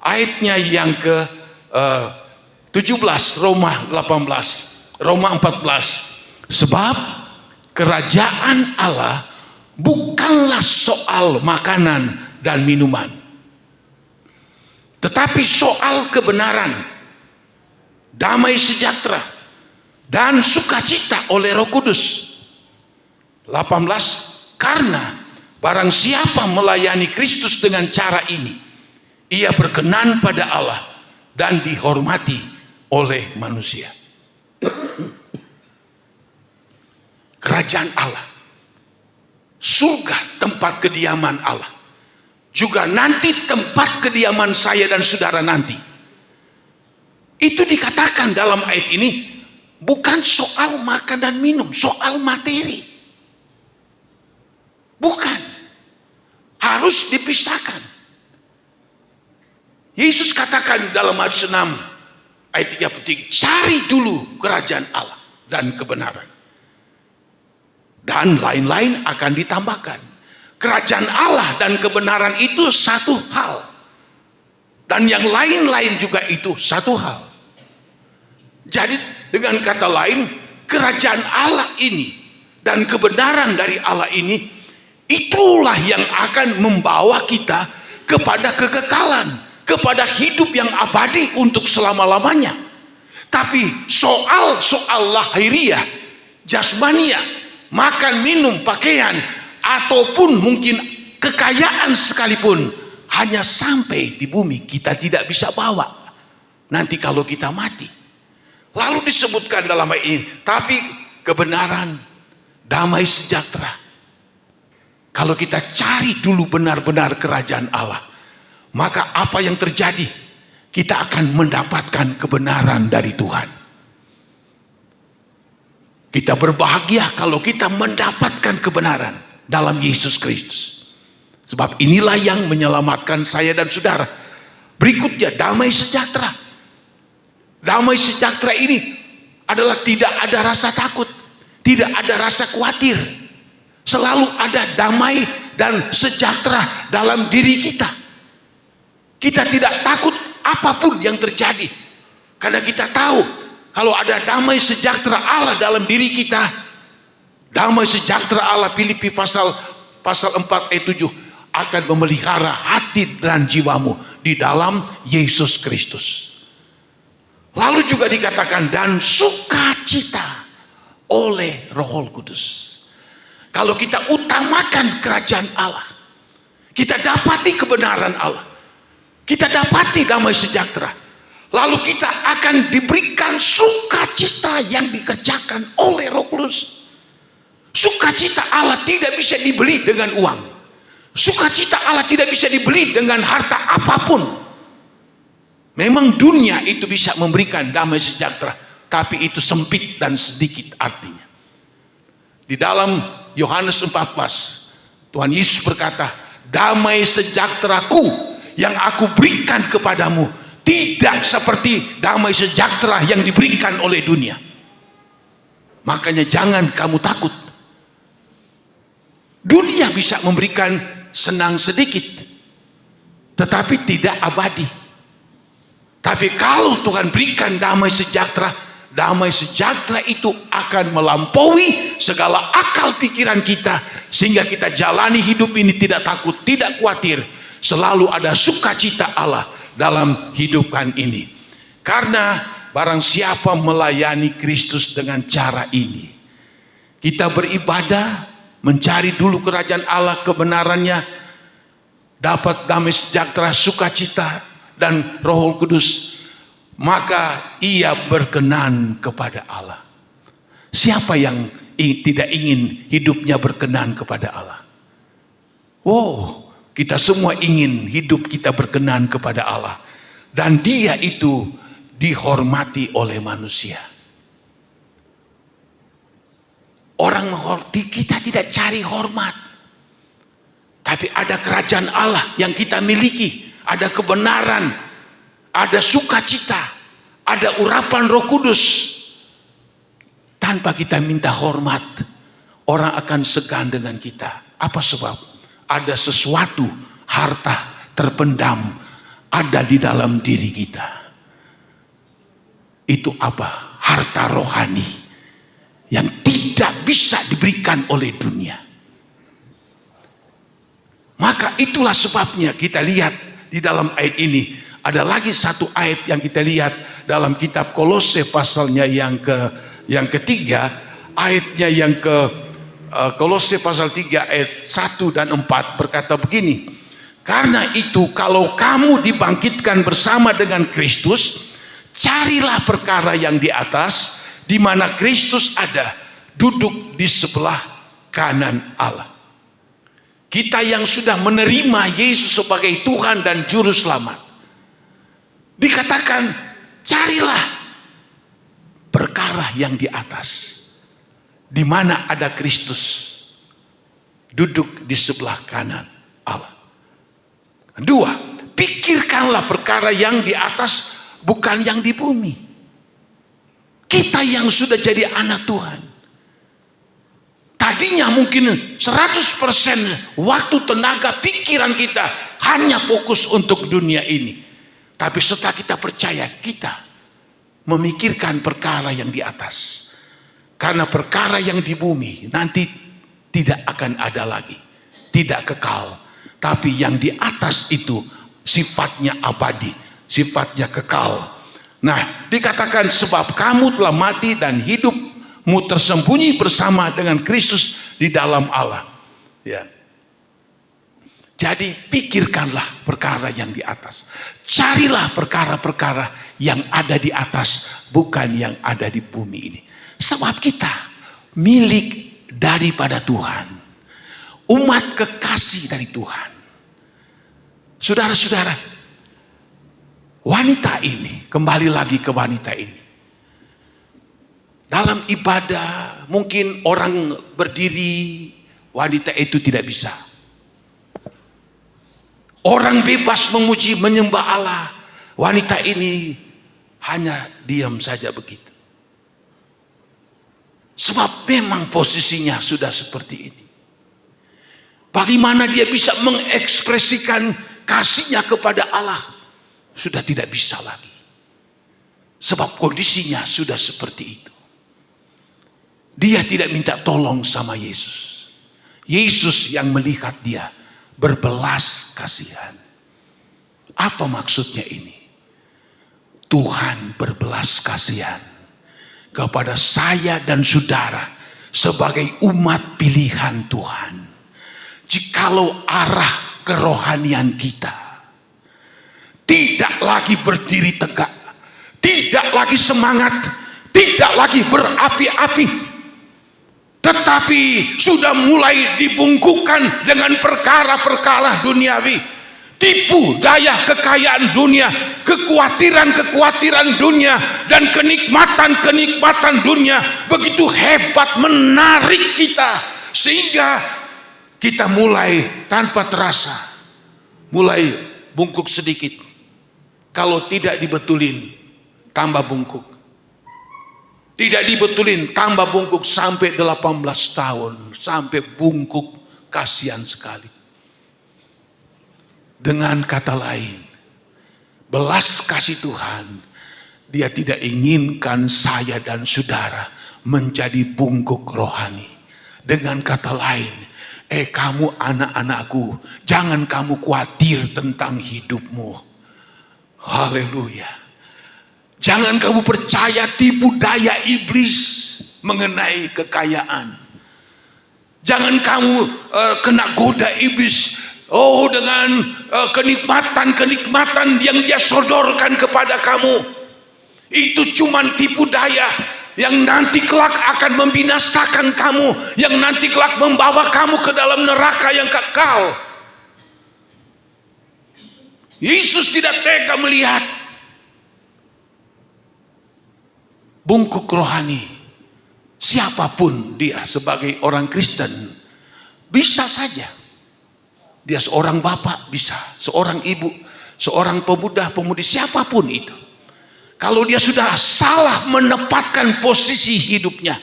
Ayatnya yang ke-17 Roma 18, Roma 14. Sebab kerajaan Allah bukanlah soal makanan dan minuman. Tetapi soal kebenaran, damai sejahtera, dan sukacita oleh Roh Kudus. 18, karena barang siapa melayani Kristus dengan cara ini, ia berkenan pada Allah dan dihormati oleh manusia. Kerajaan Allah, surga tempat kediaman Allah, juga nanti tempat kediaman saya dan saudara nanti. Itu dikatakan dalam ayat ini bukan soal makan dan minum, soal materi. Bukan. Harus dipisahkan. Yesus katakan dalam Matius 6 ayat 33, cari dulu kerajaan Allah dan kebenaran, dan lain-lain akan ditambahkan. Kerajaan Allah dan kebenaran itu satu hal, dan yang lain-lain juga itu satu hal. Jadi dengan kata lain, kerajaan Allah ini dan kebenaran dari Allah ini, itulah yang akan membawa kita kepada kekekalan, kepada hidup yang abadi untuk selama-lamanya. Tapi soal lahiriah, jasmania, makan, minum, pakaian, ataupun mungkin kekayaan sekalipun, hanya sampai di bumi kita tidak bisa bawa nanti kalau kita mati. Lalu disebutkan dalam ayat ini, tapi kebenaran, damai sejahtera, kalau kita cari dulu benar-benar kerajaan Allah, maka apa yang terjadi? Kita akan mendapatkan kebenaran dari Tuhan. Kita berbahagia kalau kita mendapatkan kebenaran dalam Yesus Kristus. Sebab inilah yang menyelamatkan saya dan saudara. Berikutnya, damai sejahtera. Damai sejahtera ini adalah tidak ada rasa takut, tidak ada rasa khawatir. Selalu ada damai dan sejahtera dalam diri kita. Kita tidak takut apapun yang terjadi, karena kita tahu kalau ada damai sejahtera Allah dalam diri kita. Damai sejahtera Allah, Filipi pasal 4 ayat 7, akan memelihara hati dan jiwamu di dalam Yesus Kristus. Lalu juga dikatakan, dan sukacita oleh Roh Kudus. Kalau kita utamakan kerajaan Allah, kita dapati kebenaran Allah, kita dapati damai sejahtera, lalu kita akan diberikan sukacita yang dikerjakan oleh Roh Kudus. Sukacita Allah tidak bisa dibeli dengan uang. Sukacita Allah tidak bisa dibeli dengan harta apapun. Memang dunia itu bisa memberikan damai sejahtera, tapi itu sempit dan sedikit artinya. Di dalam Yohanes 14, Tuhan Yesus berkata, damai sejahteraku yang aku berikan kepadamu tidak seperti damai sejahtera yang diberikan oleh dunia. Makanya jangan kamu takut. Dunia bisa memberikan senang sedikit, tetapi tidak abadi. Tapi kalau Tuhan berikan damai sejahtera itu akan melampaui segala akal pikiran kita, sehingga kita jalani hidup ini tidak takut, tidak khawatir. Selalu ada sukacita Allah dalam hidupan ini. Karena barang siapa melayani Kristus dengan cara ini, kita beribadah, mencari dulu kerajaan Allah, kebenarannya, dapat damai sejahtera, sukacita, dan Roh Kudus, maka ia berkenan kepada Allah. Siapa yang tidak ingin hidupnya berkenan kepada Allah? Oh, kita semua ingin hidup kita berkenan kepada Allah, dan Dia itu dihormati oleh manusia. Orang menghormati, kita tidak cari hormat, tapi ada kerajaan Allah yang kita miliki, ada kebenaran, ada sukacita, ada urapan Roh Kudus. Tanpa kita minta hormat, orang akan segan dengan kita. Apa sebab? Ada sesuatu harta terpendam ada di dalam diri kita. Itu apa? Harta rohani yang tidak bisa diberikan oleh dunia. Maka itulah sebabnya kita lihat di dalam ayat ini. Ada lagi satu ayat yang kita lihat dalam kitab Kolose pasalnya yang ketiga, ayatnya yang Kolose pasal 3 ayat 1 dan 4 berkata begini. Karena itu kalau kamu dibangkitkan bersama dengan Kristus, carilah perkara yang di atas, di mana Kristus ada, duduk di sebelah kanan Allah. Kita yang sudah menerima Yesus sebagai Tuhan dan Juru Selamat, dikatakan carilah perkara yang di atas, di mana ada Kristus duduk di sebelah kanan Allah. Dua, pikirkanlah perkara yang di atas, bukan yang di bumi. Kita yang sudah jadi anak Tuhan, tadinya mungkin 100% waktu, tenaga, pikiran kita hanya fokus untuk dunia ini. Tapi setelah kita percaya, kita memikirkan perkara yang di atas. Karena perkara yang di bumi nanti tidak akan ada lagi, tidak kekal. Tapi yang di atas itu sifatnya abadi, sifatnya kekal. Nah, dikatakan sebab kamu telah mati dan hidupmu tersembunyi bersama dengan Kristus di dalam Allah. Ya. Jadi pikirkanlah perkara yang di atas. Carilah perkara-perkara yang ada di atas, bukan yang ada di bumi ini. Sebab kita milik daripada Tuhan, umat kekasih dari Tuhan. Saudara-saudara, wanita ini, kembali lagi ke wanita ini. Dalam ibadah mungkin orang berdiri, wanita itu tidak bisa. Orang bebas memuji, menyembah Allah, wanita ini hanya diam saja begitu. Sebab memang posisinya sudah seperti ini. Bagaimana dia bisa mengekspresikan kasihnya kepada Allah? Sudah tidak bisa lagi. Sebab kondisinya sudah seperti itu. Dia tidak minta tolong sama Yesus. Yesus yang melihat dia berbelas kasihan. Apa maksudnya ini? Tuhan berbelas kasihan kepada saya dan saudara sebagai umat pilihan Tuhan. Jikalau arah kerohanian kita tidak lagi berdiri tegak, tidak lagi semangat, tidak lagi berapi-api, tetapi sudah mulai dibungkukkan dengan perkara-perkara duniawi, tipu daya kekayaan dunia, kekhawatiran dunia, dan kenikmatan dunia begitu hebat menarik kita, sehingga kita mulai tanpa terasa mulai bungkuk sedikit. Kalau tidak dibetulin tambah bungkuk, tidak dibetulin tambah bungkuk sampai 18 tahun, sampai bungkuk, kasihan sekali. Dengan kata lain, belas kasih Tuhan, dia tidak inginkan saya dan saudara menjadi bungkuk rohani. Dengan kata lain, kamu anak-anakku, jangan kamu khawatir tentang hidupmu. Haleluya. Jangan kamu percaya tipu daya iblis mengenai kekayaan. Jangan kamu kena goda iblis dengan kenikmatan yang dia sodorkan kepada kamu. Itu cuma tipu daya yang nanti kelak akan membinasakan kamu, yang nanti kelak membawa kamu ke dalam neraka yang kekal. Yesus tidak tega melihat bungkuk rohani. Siapapun dia sebagai orang Kristen, bisa saja. Dia seorang bapak bisa, seorang ibu, seorang pemuda-pemudi, siapapun itu. Kalau dia sudah salah menempatkan posisi hidupnya,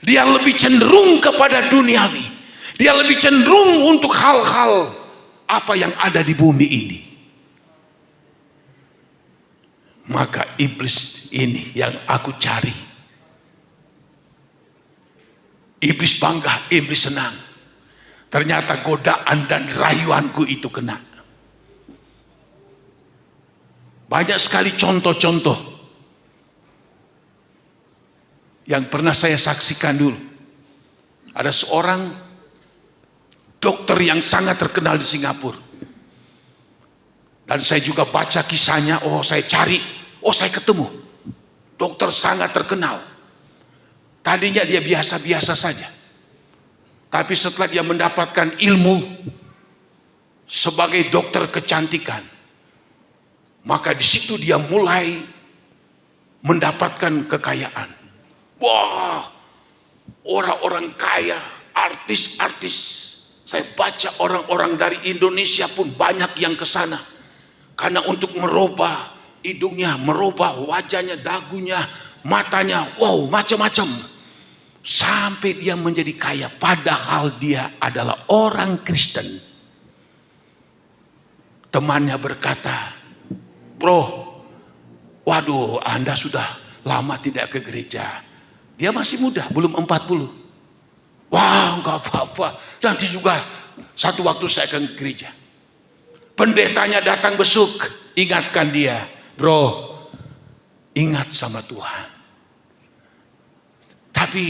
dia lebih cenderung kepada duniawi, dia lebih cenderung untuk hal-hal apa yang ada di bumi ini. Maka iblis ini yang aku cari. Iblis bangga, iblis senang. Ternyata godaan dan rayuanku itu kena. Banyak sekali contoh-contoh yang pernah saya saksikan dulu. Ada seorang dokter yang sangat terkenal di Singapura. Dan saya juga baca kisahnya, saya cari, saya ketemu. Dokter sangat terkenal. Tadinya dia biasa-biasa saja. Tapi setelah dia mendapatkan ilmu sebagai dokter kecantikan, maka di situ dia mulai mendapatkan kekayaan. Wah, orang-orang kaya, artis-artis. Saya baca orang-orang dari Indonesia pun banyak yang ke sana. Karena untuk merubah hidungnya, merubah wajahnya, dagunya, matanya, macam-macam. Sampai dia menjadi kaya, padahal dia adalah orang Kristen. Temannya berkata, "Bro, waduh, Anda sudah lama tidak ke gereja." Dia masih muda, belum 40. Wah, enggak apa-apa. Nanti juga satu waktu saya akan ke gereja. Pendetanya datang besuk, ingatkan dia, "Bro, ingat sama Tuhan." Tapi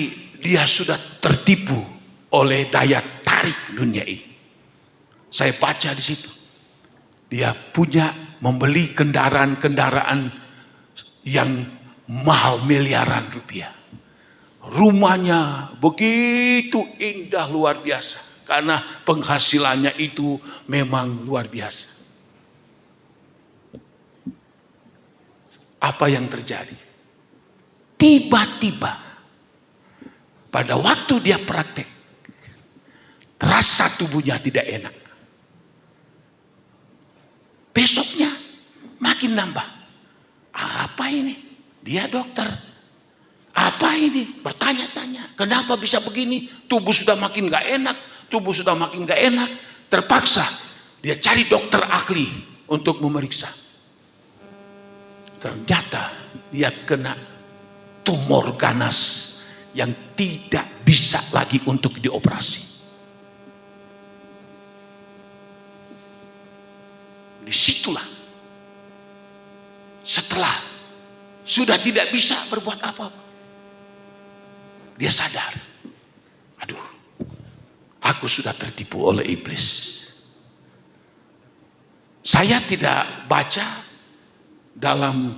dia sudah tertipu oleh daya tarik dunia ini. Saya baca di situ. Dia membeli kendaraan-kendaraan yang mahal miliaran rupiah. Rumahnya begitu indah luar biasa. Karena penghasilannya itu memang luar biasa. Apa yang terjadi? Tiba-tiba pada waktu dia praktek, terasa tubuhnya tidak enak. Besoknya makin nambah. Apa ini? Dia dokter. Apa ini? Bertanya-tanya. Kenapa bisa begini? Tubuh sudah makin gak enak. Terpaksa dia cari dokter ahli untuk memeriksa. Ternyata dia kena tumor ganas yang tidak bisa lagi untuk dioperasi. Disitulah setelah sudah tidak bisa berbuat apa-apa, dia sadar, aduh, aku sudah tertipu oleh iblis. Saya tidak baca dalam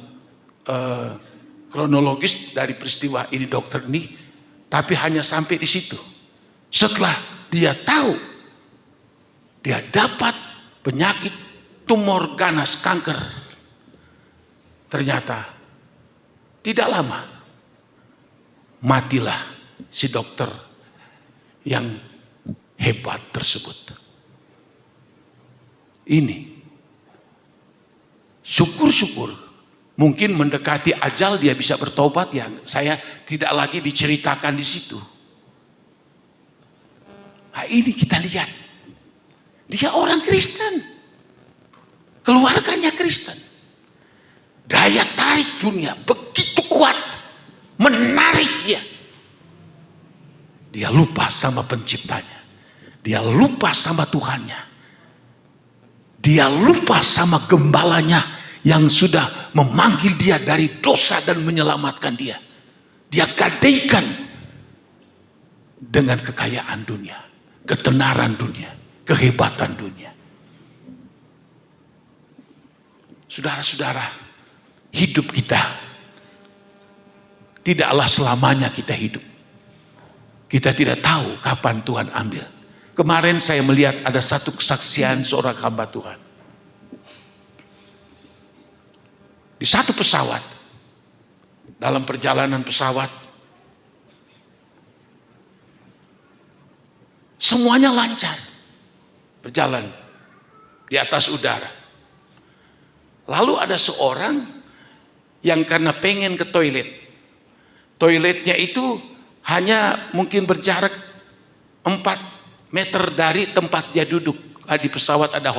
kronologis dari peristiwa ini dokter ini, tapi hanya sampai di situ. Setelah dia tahu dia dapat penyakit tumor ganas, kanker, ternyata tidak lama matilah si dokter yang hebat tersebut. Ini syukur-syukur mungkin mendekati ajal dia bisa bertobat, yang saya tidak lagi diceritakan di situ. Nah, ini kita lihat, dia orang Kristen, keluarganya Kristen, daya tarik dunia begitu kuat, menarik dia. Dia lupa sama penciptanya, dia lupa sama Tuhannya, dia lupa sama gembalanya yang sudah memanggil dia dari dosa dan menyelamatkan dia. Dia gadaikan dengan kekayaan dunia, ketenaran dunia, kehebatan dunia. Saudara-saudara, hidup kita tidaklah selamanya kita hidup. Kita tidak tahu kapan Tuhan ambil. Kemarin saya melihat ada satu kesaksian seorang hamba Tuhan. Di satu pesawat, dalam perjalanan pesawat, semuanya lancar, berjalan di atas udara. Lalu ada seorang yang karena pengen ke toilet, toiletnya itu hanya mungkin berjarak 4 meter dari tempat dia duduk. Di pesawat ada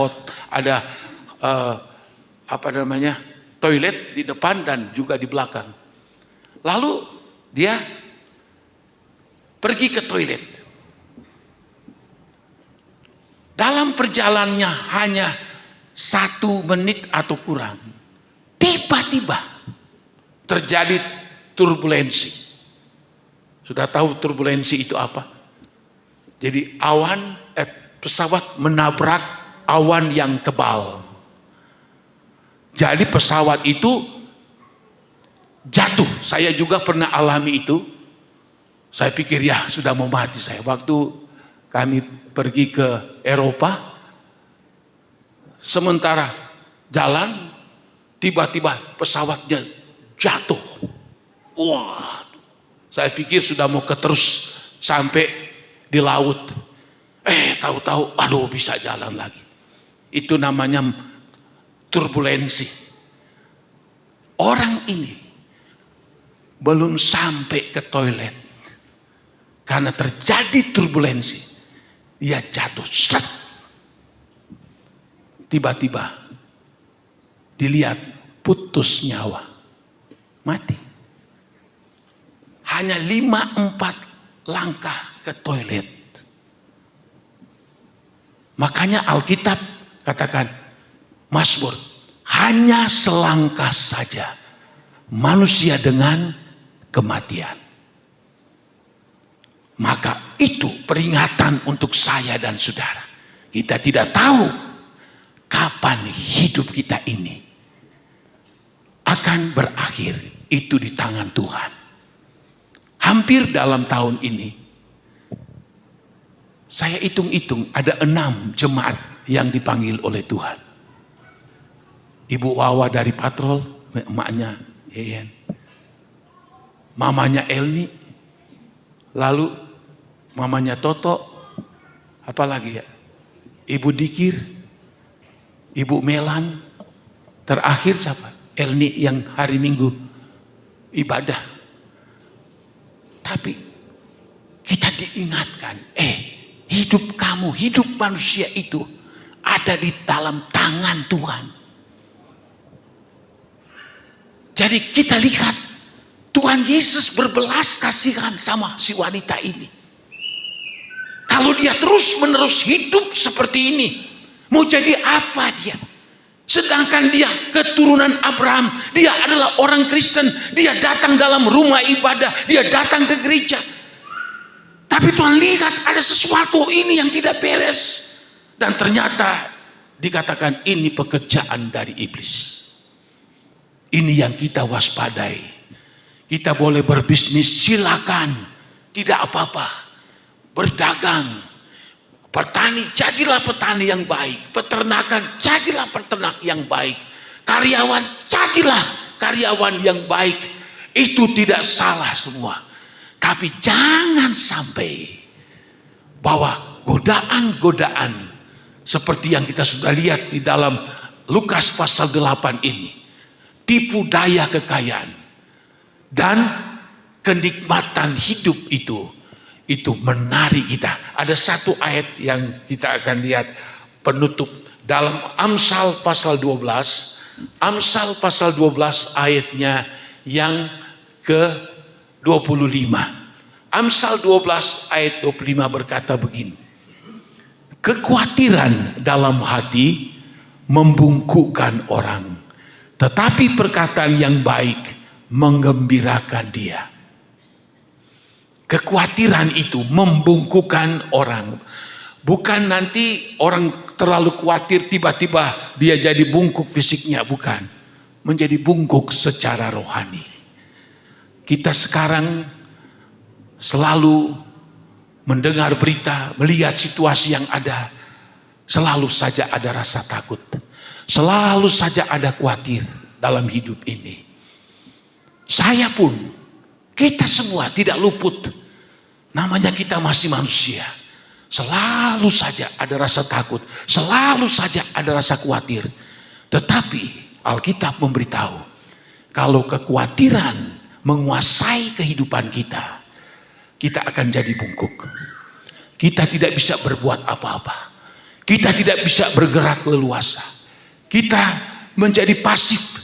toilet di depan dan juga di belakang. Lalu dia pergi ke toilet. dalam perjalanannya hanya 1 menit atau kurang, tiba-tiba terjadi turbulensi. Sudah tahu turbulensi itu apa? Jadi pesawat menabrak awan yang tebal. Jadi pesawat itu jatuh. Saya juga pernah alami itu. Saya pikir ya sudah mau mati saya. Waktu kami pergi ke Eropa, sementara jalan, tiba-tiba pesawatnya jatuh. Wah, saya pikir sudah mau terus sampai di laut. Tahu-tahu, aduh bisa jalan lagi. Itu namanya turbulensi. Orang ini belum sampai ke toilet, karena terjadi turbulensi, dia jatuh, seret. Tiba-tiba dilihat putus nyawa, mati. Hanya 5-4 langkah ke toilet. Makanya Alkitab katakan, Mazmur, hanya selangkah saja manusia dengan kematian. Maka itu peringatan untuk saya dan saudara. Kita tidak tahu kapan hidup kita ini akan berakhir. Itu di tangan Tuhan. Hampir dalam tahun ini, saya hitung-hitung ada 6 jemaat yang dipanggil oleh Tuhan. Ibu Wawa dari Patrol, emaknya Yeyen, mamanya Elni, lalu mamanya Toto, apalagi ya, Ibu Dikir, Ibu Melan, terakhir siapa? Elni yang hari Minggu ibadah. Tapi kita diingatkan, hidup kamu, hidup manusia itu ada di dalam tangan Tuhan. Jadi kita lihat Tuhan Yesus berbelas kasihan sama si wanita ini. Kalau dia terus-menerus hidup seperti ini, mau jadi apa dia? Sedangkan dia keturunan Abraham, dia adalah orang Kristen, dia datang dalam rumah ibadah, dia datang ke gereja. Tapi Tuhan lihat ada sesuatu ini yang tidak beres. Dan ternyata dikatakan ini pekerjaan dari iblis. Ini yang kita waspadai. Kita boleh berbisnis, silakan. Tidak apa-apa. Berdagang. Petani, jadilah petani yang baik. Peternakan, jadilah peternak yang baik. Karyawan, jadilah karyawan yang baik. Itu tidak salah semua. Tapi jangan sampai bahwa godaan-godaan seperti yang kita sudah lihat di dalam Lukas pasal 8 ini, tipu daya kekayaan dan kenikmatan hidup itu menarik kita. Ada satu ayat yang kita akan lihat penutup dalam Amsal pasal 12. Amsal pasal 12 ayatnya yang ke 25. Amsal 12 ayat 25 berkata begini. Kekhawatiran dalam hati membungkukkan orang, tetapi perkataan yang baik menggembirakan dia. Kekhawatiran itu membungkukkan orang. Bukan nanti orang terlalu khawatir tiba-tiba dia jadi bungkuk fisiknya, bukan. Menjadi bungkuk secara rohani. Kita sekarang selalu mendengar berita, melihat situasi yang ada, selalu saja ada rasa takut, selalu saja ada khawatir dalam hidup ini. Saya pun, kita semua tidak luput, namanya kita masih manusia. Selalu saja ada rasa takut, selalu saja ada rasa khawatir. Tetapi Alkitab memberitahu, kalau kekhawatiran menguasai kehidupan kita, kita akan jadi bungkuk. Kita tidak bisa berbuat apa-apa. Kita tidak bisa bergerak leluasa. Kita menjadi pasif.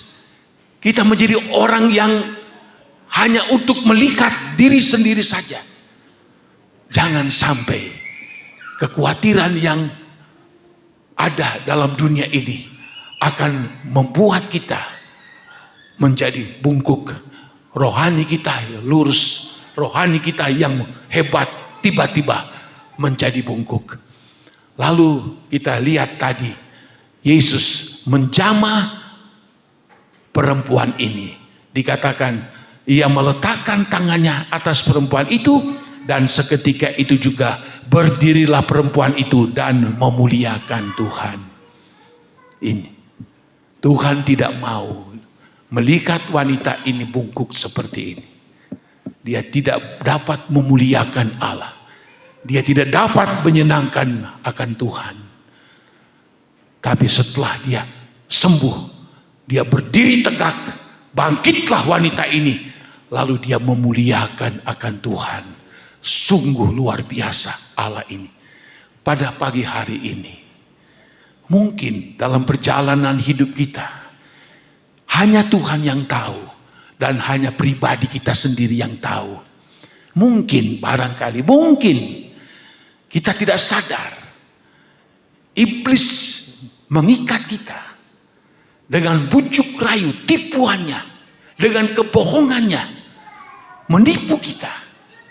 Kita menjadi orang yang hanya untuk melihat diri sendiri saja. Jangan sampai kekhawatiran yang ada dalam dunia ini akan membuat kita menjadi bungkuk. Rohani kita lurus, rohani kita yang hebat tiba-tiba menjadi bungkuk. Lalu kita lihat tadi Yesus menjamah perempuan ini. Dikatakan ia meletakkan tangannya atas perempuan itu, dan seketika itu juga berdirilah perempuan itu dan memuliakan Tuhan. Ini Tuhan tidak mau melihat wanita ini bungkuk seperti ini. Dia tidak dapat memuliakan Allah. Dia tidak dapat menyenangkan akan Tuhan. Tapi setelah dia sembuh, dia berdiri tegak, bangkitlah wanita ini, lalu dia memuliakan akan Tuhan. Sungguh luar biasa Allah ini. Pada pagi hari ini, mungkin dalam perjalanan hidup kita, hanya Tuhan yang tahu, dan hanya pribadi kita sendiri yang tahu. Mungkin, barangkali, mungkin kita tidak sadar, iblis mengikat kita dengan bujuk rayu, tipuannya, dengan kebohongannya, menipu kita.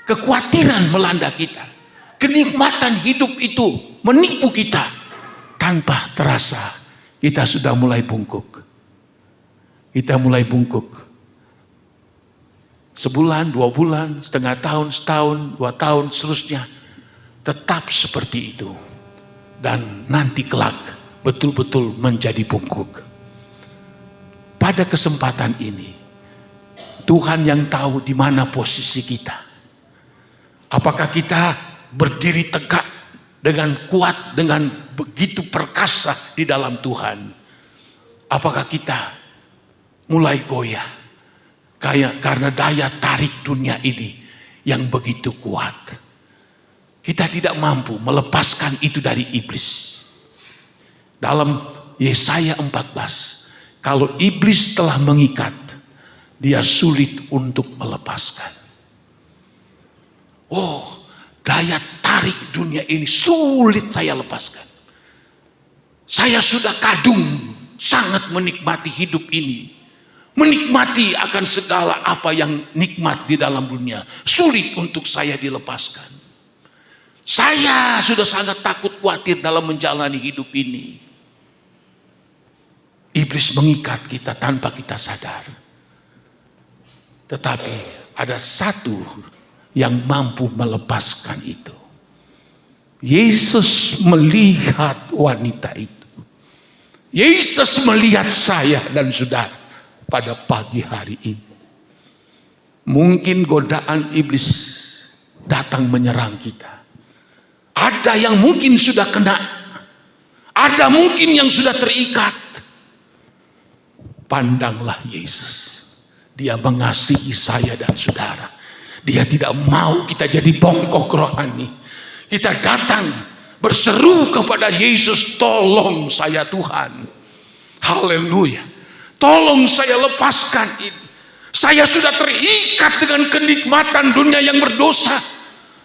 Kekhawatiran melanda kita, kenikmatan hidup itu menipu kita. Tanpa terasa kita sudah mulai bungkuk. Kita mulai bungkuk. Sebulan, 2 bulan, setengah tahun, setahun, 2 tahun, seterusnya tetap seperti itu. Dan nanti kelak betul-betul menjadi bungkuk. Pada kesempatan ini, Tuhan yang tahu di mana posisi kita. Apakah kita berdiri tegak dengan kuat, dengan begitu perkasa di dalam Tuhan? Apakah kita mulai goyah karena daya tarik dunia ini yang begitu kuat? Kita tidak mampu melepaskan itu dari iblis. Dalam Yesaya 14, kalau iblis telah mengikat, dia sulit untuk melepaskan. Oh, daya tarik dunia ini sulit saya lepaskan. Saya sudah kadung sangat menikmati hidup ini. Menikmati akan segala apa yang nikmat di dalam dunia. Sulit untuk saya dilepaskan. Saya sudah sangat takut khawatir dalam menjalani hidup ini. Iblis mengikat kita tanpa kita sadar. Tetapi ada satu yang mampu melepaskan itu. Yesus melihat wanita itu. Yesus melihat saya dan saudara pada pagi hari ini. Mungkin godaan iblis datang menyerang kita. Ada yang mungkin sudah kena. Ada mungkin yang sudah terikat. Pandanglah Yesus. Dia mengasihi saya dan saudara. Dia tidak mau kita jadi bongkok rohani. Kita datang berseru kepada Yesus, tolong saya Tuhan. Haleluya. Tolong saya lepaskan ini. Saya sudah terikat dengan kenikmatan dunia yang berdosa.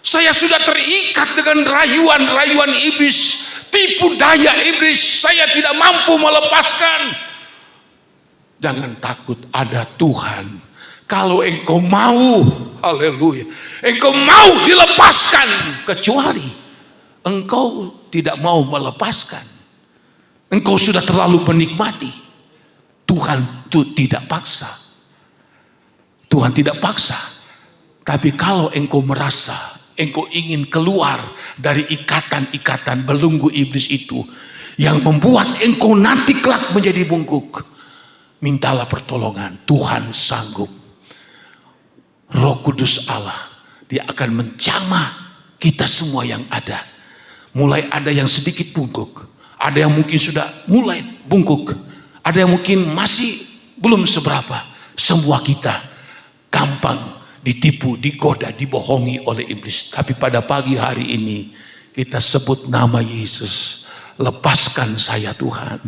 Saya sudah terikat dengan rayuan-rayuan iblis, tipu daya iblis. Saya tidak mampu melepaskan. Jangan takut, ada Tuhan. Kalau engkau mau, haleluya, engkau mau dilepaskan, kecuali engkau tidak mau melepaskan. Engkau sudah terlalu menikmati. Tuhan itu tidak paksa. Tuhan tidak paksa. Tapi kalau engkau merasa engkau ingin keluar dari ikatan-ikatan belenggu iblis itu yang membuat engkau nanti kelak menjadi bungkuk, mintalah pertolongan. Tuhan sanggup. Roh Kudus Allah, dia akan menjamah kita semua yang ada. Mulai ada yang sedikit bungkuk, ada yang mungkin sudah mulai bungkuk, ada yang mungkin masih belum seberapa. Semua kita gampang ditipu, digoda, dibohongi oleh iblis. Tapi pada pagi hari ini kita sebut nama Yesus. Lepaskan saya Tuhan.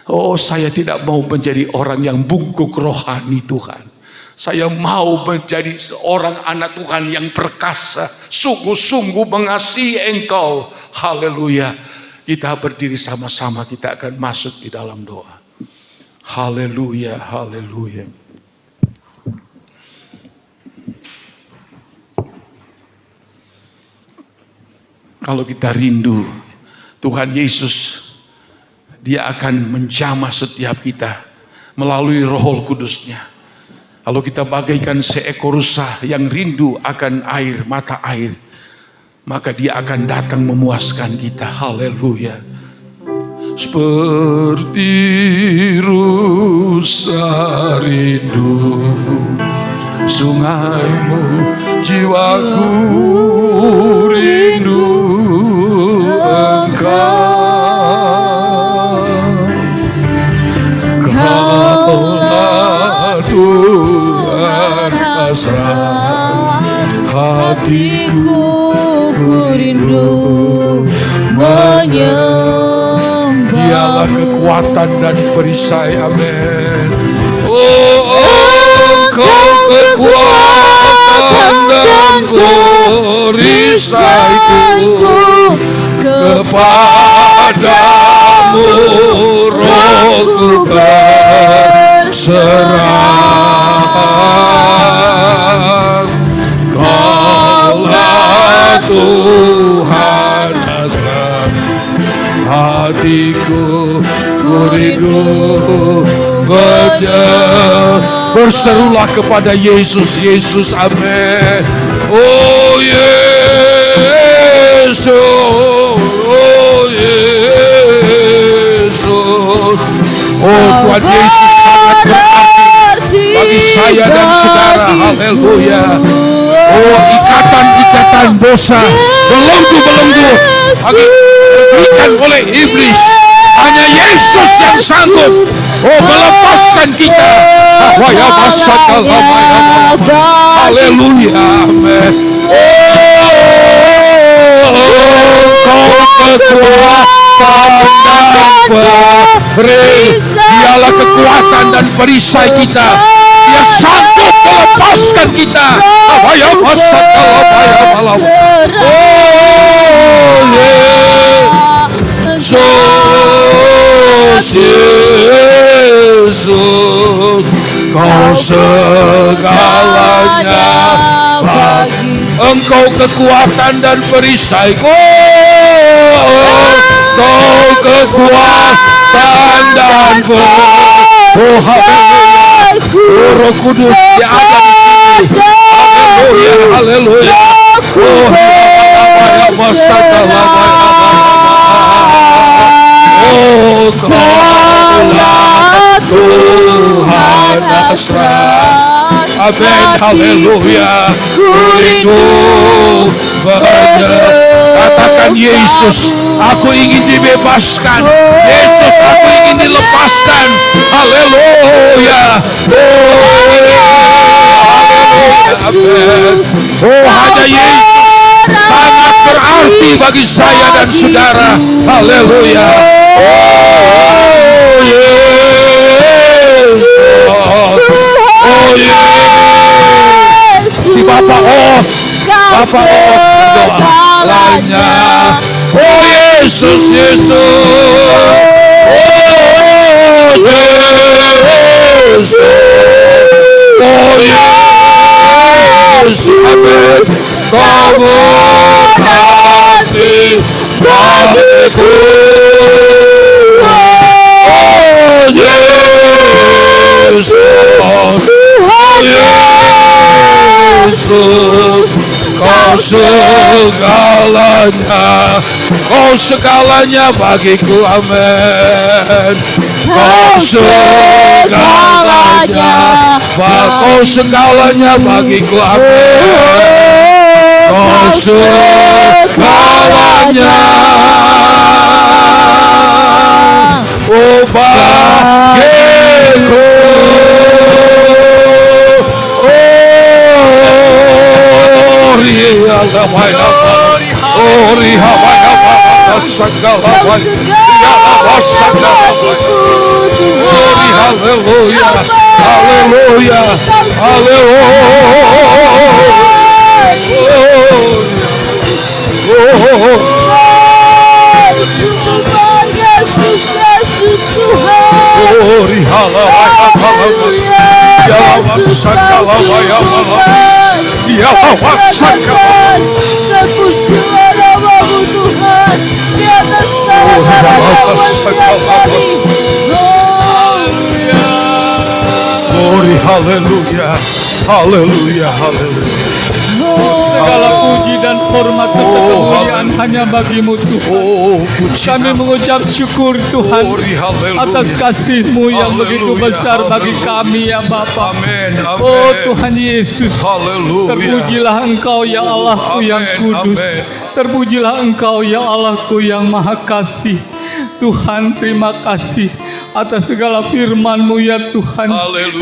Oh, saya tidak mau menjadi orang yang bungkuk rohani Tuhan. Saya mau menjadi seorang anak Tuhan yang perkasa, sungguh-sungguh mengasihi Engkau. Haleluya. Kita berdiri sama-sama, kita akan masuk di dalam doa. Haleluya, haleluya. Kalau kita rindu Tuhan Yesus, Dia akan menjamah setiap kita melalui Roh Kudus-Nya. Kalau kita bagaikan seekor rusa yang rindu akan air, mata air, maka Dia akan datang memuaskan kita. Haleluya. Seperti rusa rindu sungaimu, jiwaku rindu Engkau. Kaulah Tuhan hasrat hatiku, ku rindu menyembah. Dialah kekuatan dan perisai. Amin. Engkau kekuatan dan perisaiku, kepadamu rohku berserah. Kaulah Tuhan hasrat hatiku, ku rindu berserulah kepada Yesus, Yesus, amin. Oh Yesus, oh Yesus, oh Tuhan Yesus sangat berarti bagi saya dan saudara. Haleluya. Oh, ikatan-ikatan dosa, belenggu-belenggu diberikan oleh iblis, hanya Yesus yang sanggup melepaskan kita. Haleluya, amin. Kau kekuatan dan perisai, Dialah kekuatan dan perisai kita. Dia sanggup melepaskan kita. Yesus, Kau segalanya bagi. Engkau kekuatan dan perisaiku. Kau kekuatan dan perisai. Oh haleluya. Oh Roh Kudus yang ada di sini. Haleluya, haleluya. Oh oh Kaulah Tuhan hasrat. Amin, haleluya. Ku rindu katakan Yesus, aku ingin dibebaskan. Yesus, aku ingin dilepaskan. Haleluya. Oh haleluya, amin. Oh hanya Yesus sangat berarti bagi saya dan saudara. Haleluya. Oh Yesus, oh Yesus, si Bapa, oh Bapa, oh doanya. Oh Yesus, Yesus, oh Yesus, oh Yesus, amin. Kau berarti bagiku. Oh Yesus, oh Yesus, Kau segalanya, Kau segalanya bagiku, amin. Kau segalanya, Kau segalanya bagiku, amin. Kau segalanya, oh bagiku. Oh rihalamaya, oh rihalamaya, segalanya, oh haleluya, haleluya, haleluya. Oh, Glory, hallelujah. Terpujilah namamu Tuhan di atas Glory, hallelujah. Hallelujah, hallelujah. Segala puji dan hormat serta kemuliaan hanya bagimu Tuhan. Kami mengucap syukur Tuhan atas kasih-Mu yang begitu besar bagi kami ya Bapa. Oh Tuhan Yesus, terpujilah Engkau ya Allahku yang kudus. Terpujilah Engkau ya Allahku yang maha kasih. Tuhan, terima kasih atas segala firman-Mu ya Tuhan,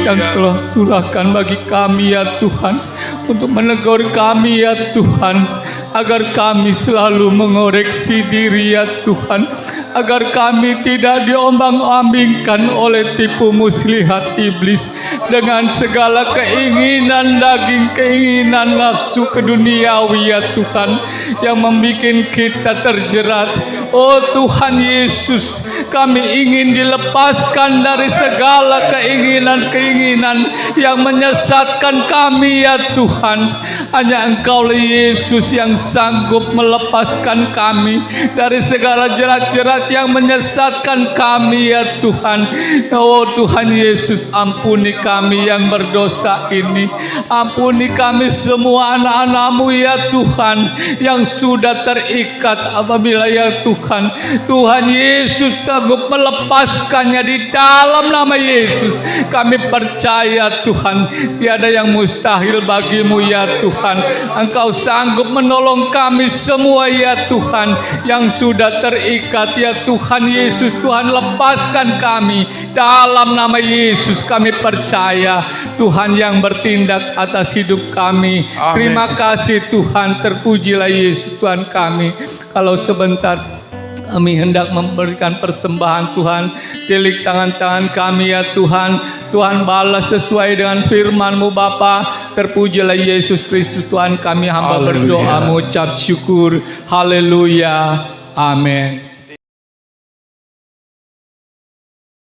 yang telah curahkan bagi kami ya Tuhan, untuk menegur kami ya Tuhan, agar kami selalu mengoreksi diri ya Tuhan, agar kami tidak diombang-ambingkan oleh tipu muslihat iblis dengan segala keinginan daging, keinginan nafsu keduniawi ya Tuhan, yang membuat kita terjerat. Oh Tuhan Yesus, kami ingin dilepaskan dari segala keinginan-keinginan yang menyesatkan kami ya Tuhan. Hanya Engkau Yesus yang sanggup melepaskan kami dari segala jerat-jerat yang menyesatkan kami ya Tuhan. Oh Tuhan Yesus, ampuni kami yang berdosa ini. Ampuni kami semua anak-anak-Mu ya Tuhan, yang sudah terikat apabila ya Tuhan, Tuhan Yesus sanggup melepaskannya di dalam nama Yesus. Kami percaya Tuhan, tiada yang mustahil bagimu ya Tuhan. Engkau sanggup menolong kami semua ya Tuhan, yang sudah terikat ya Tuhan Yesus. Tuhan, lepaskan kami dalam nama Yesus. Kami percaya Tuhan yang bertindak atas hidup kami. Amin. Terima kasih Tuhan, terpujilah Yesus Tuhan kami. Kalau sebentar kami hendak memberikan persembahan Tuhan, tilik tangan-tangan kami ya Tuhan. Tuhan, balas sesuai dengan firman-Mu Bapa. Terpujilah Yesus Kristus Tuhan kami, hamba berdoa mengucap syukur. Haleluya. Amin.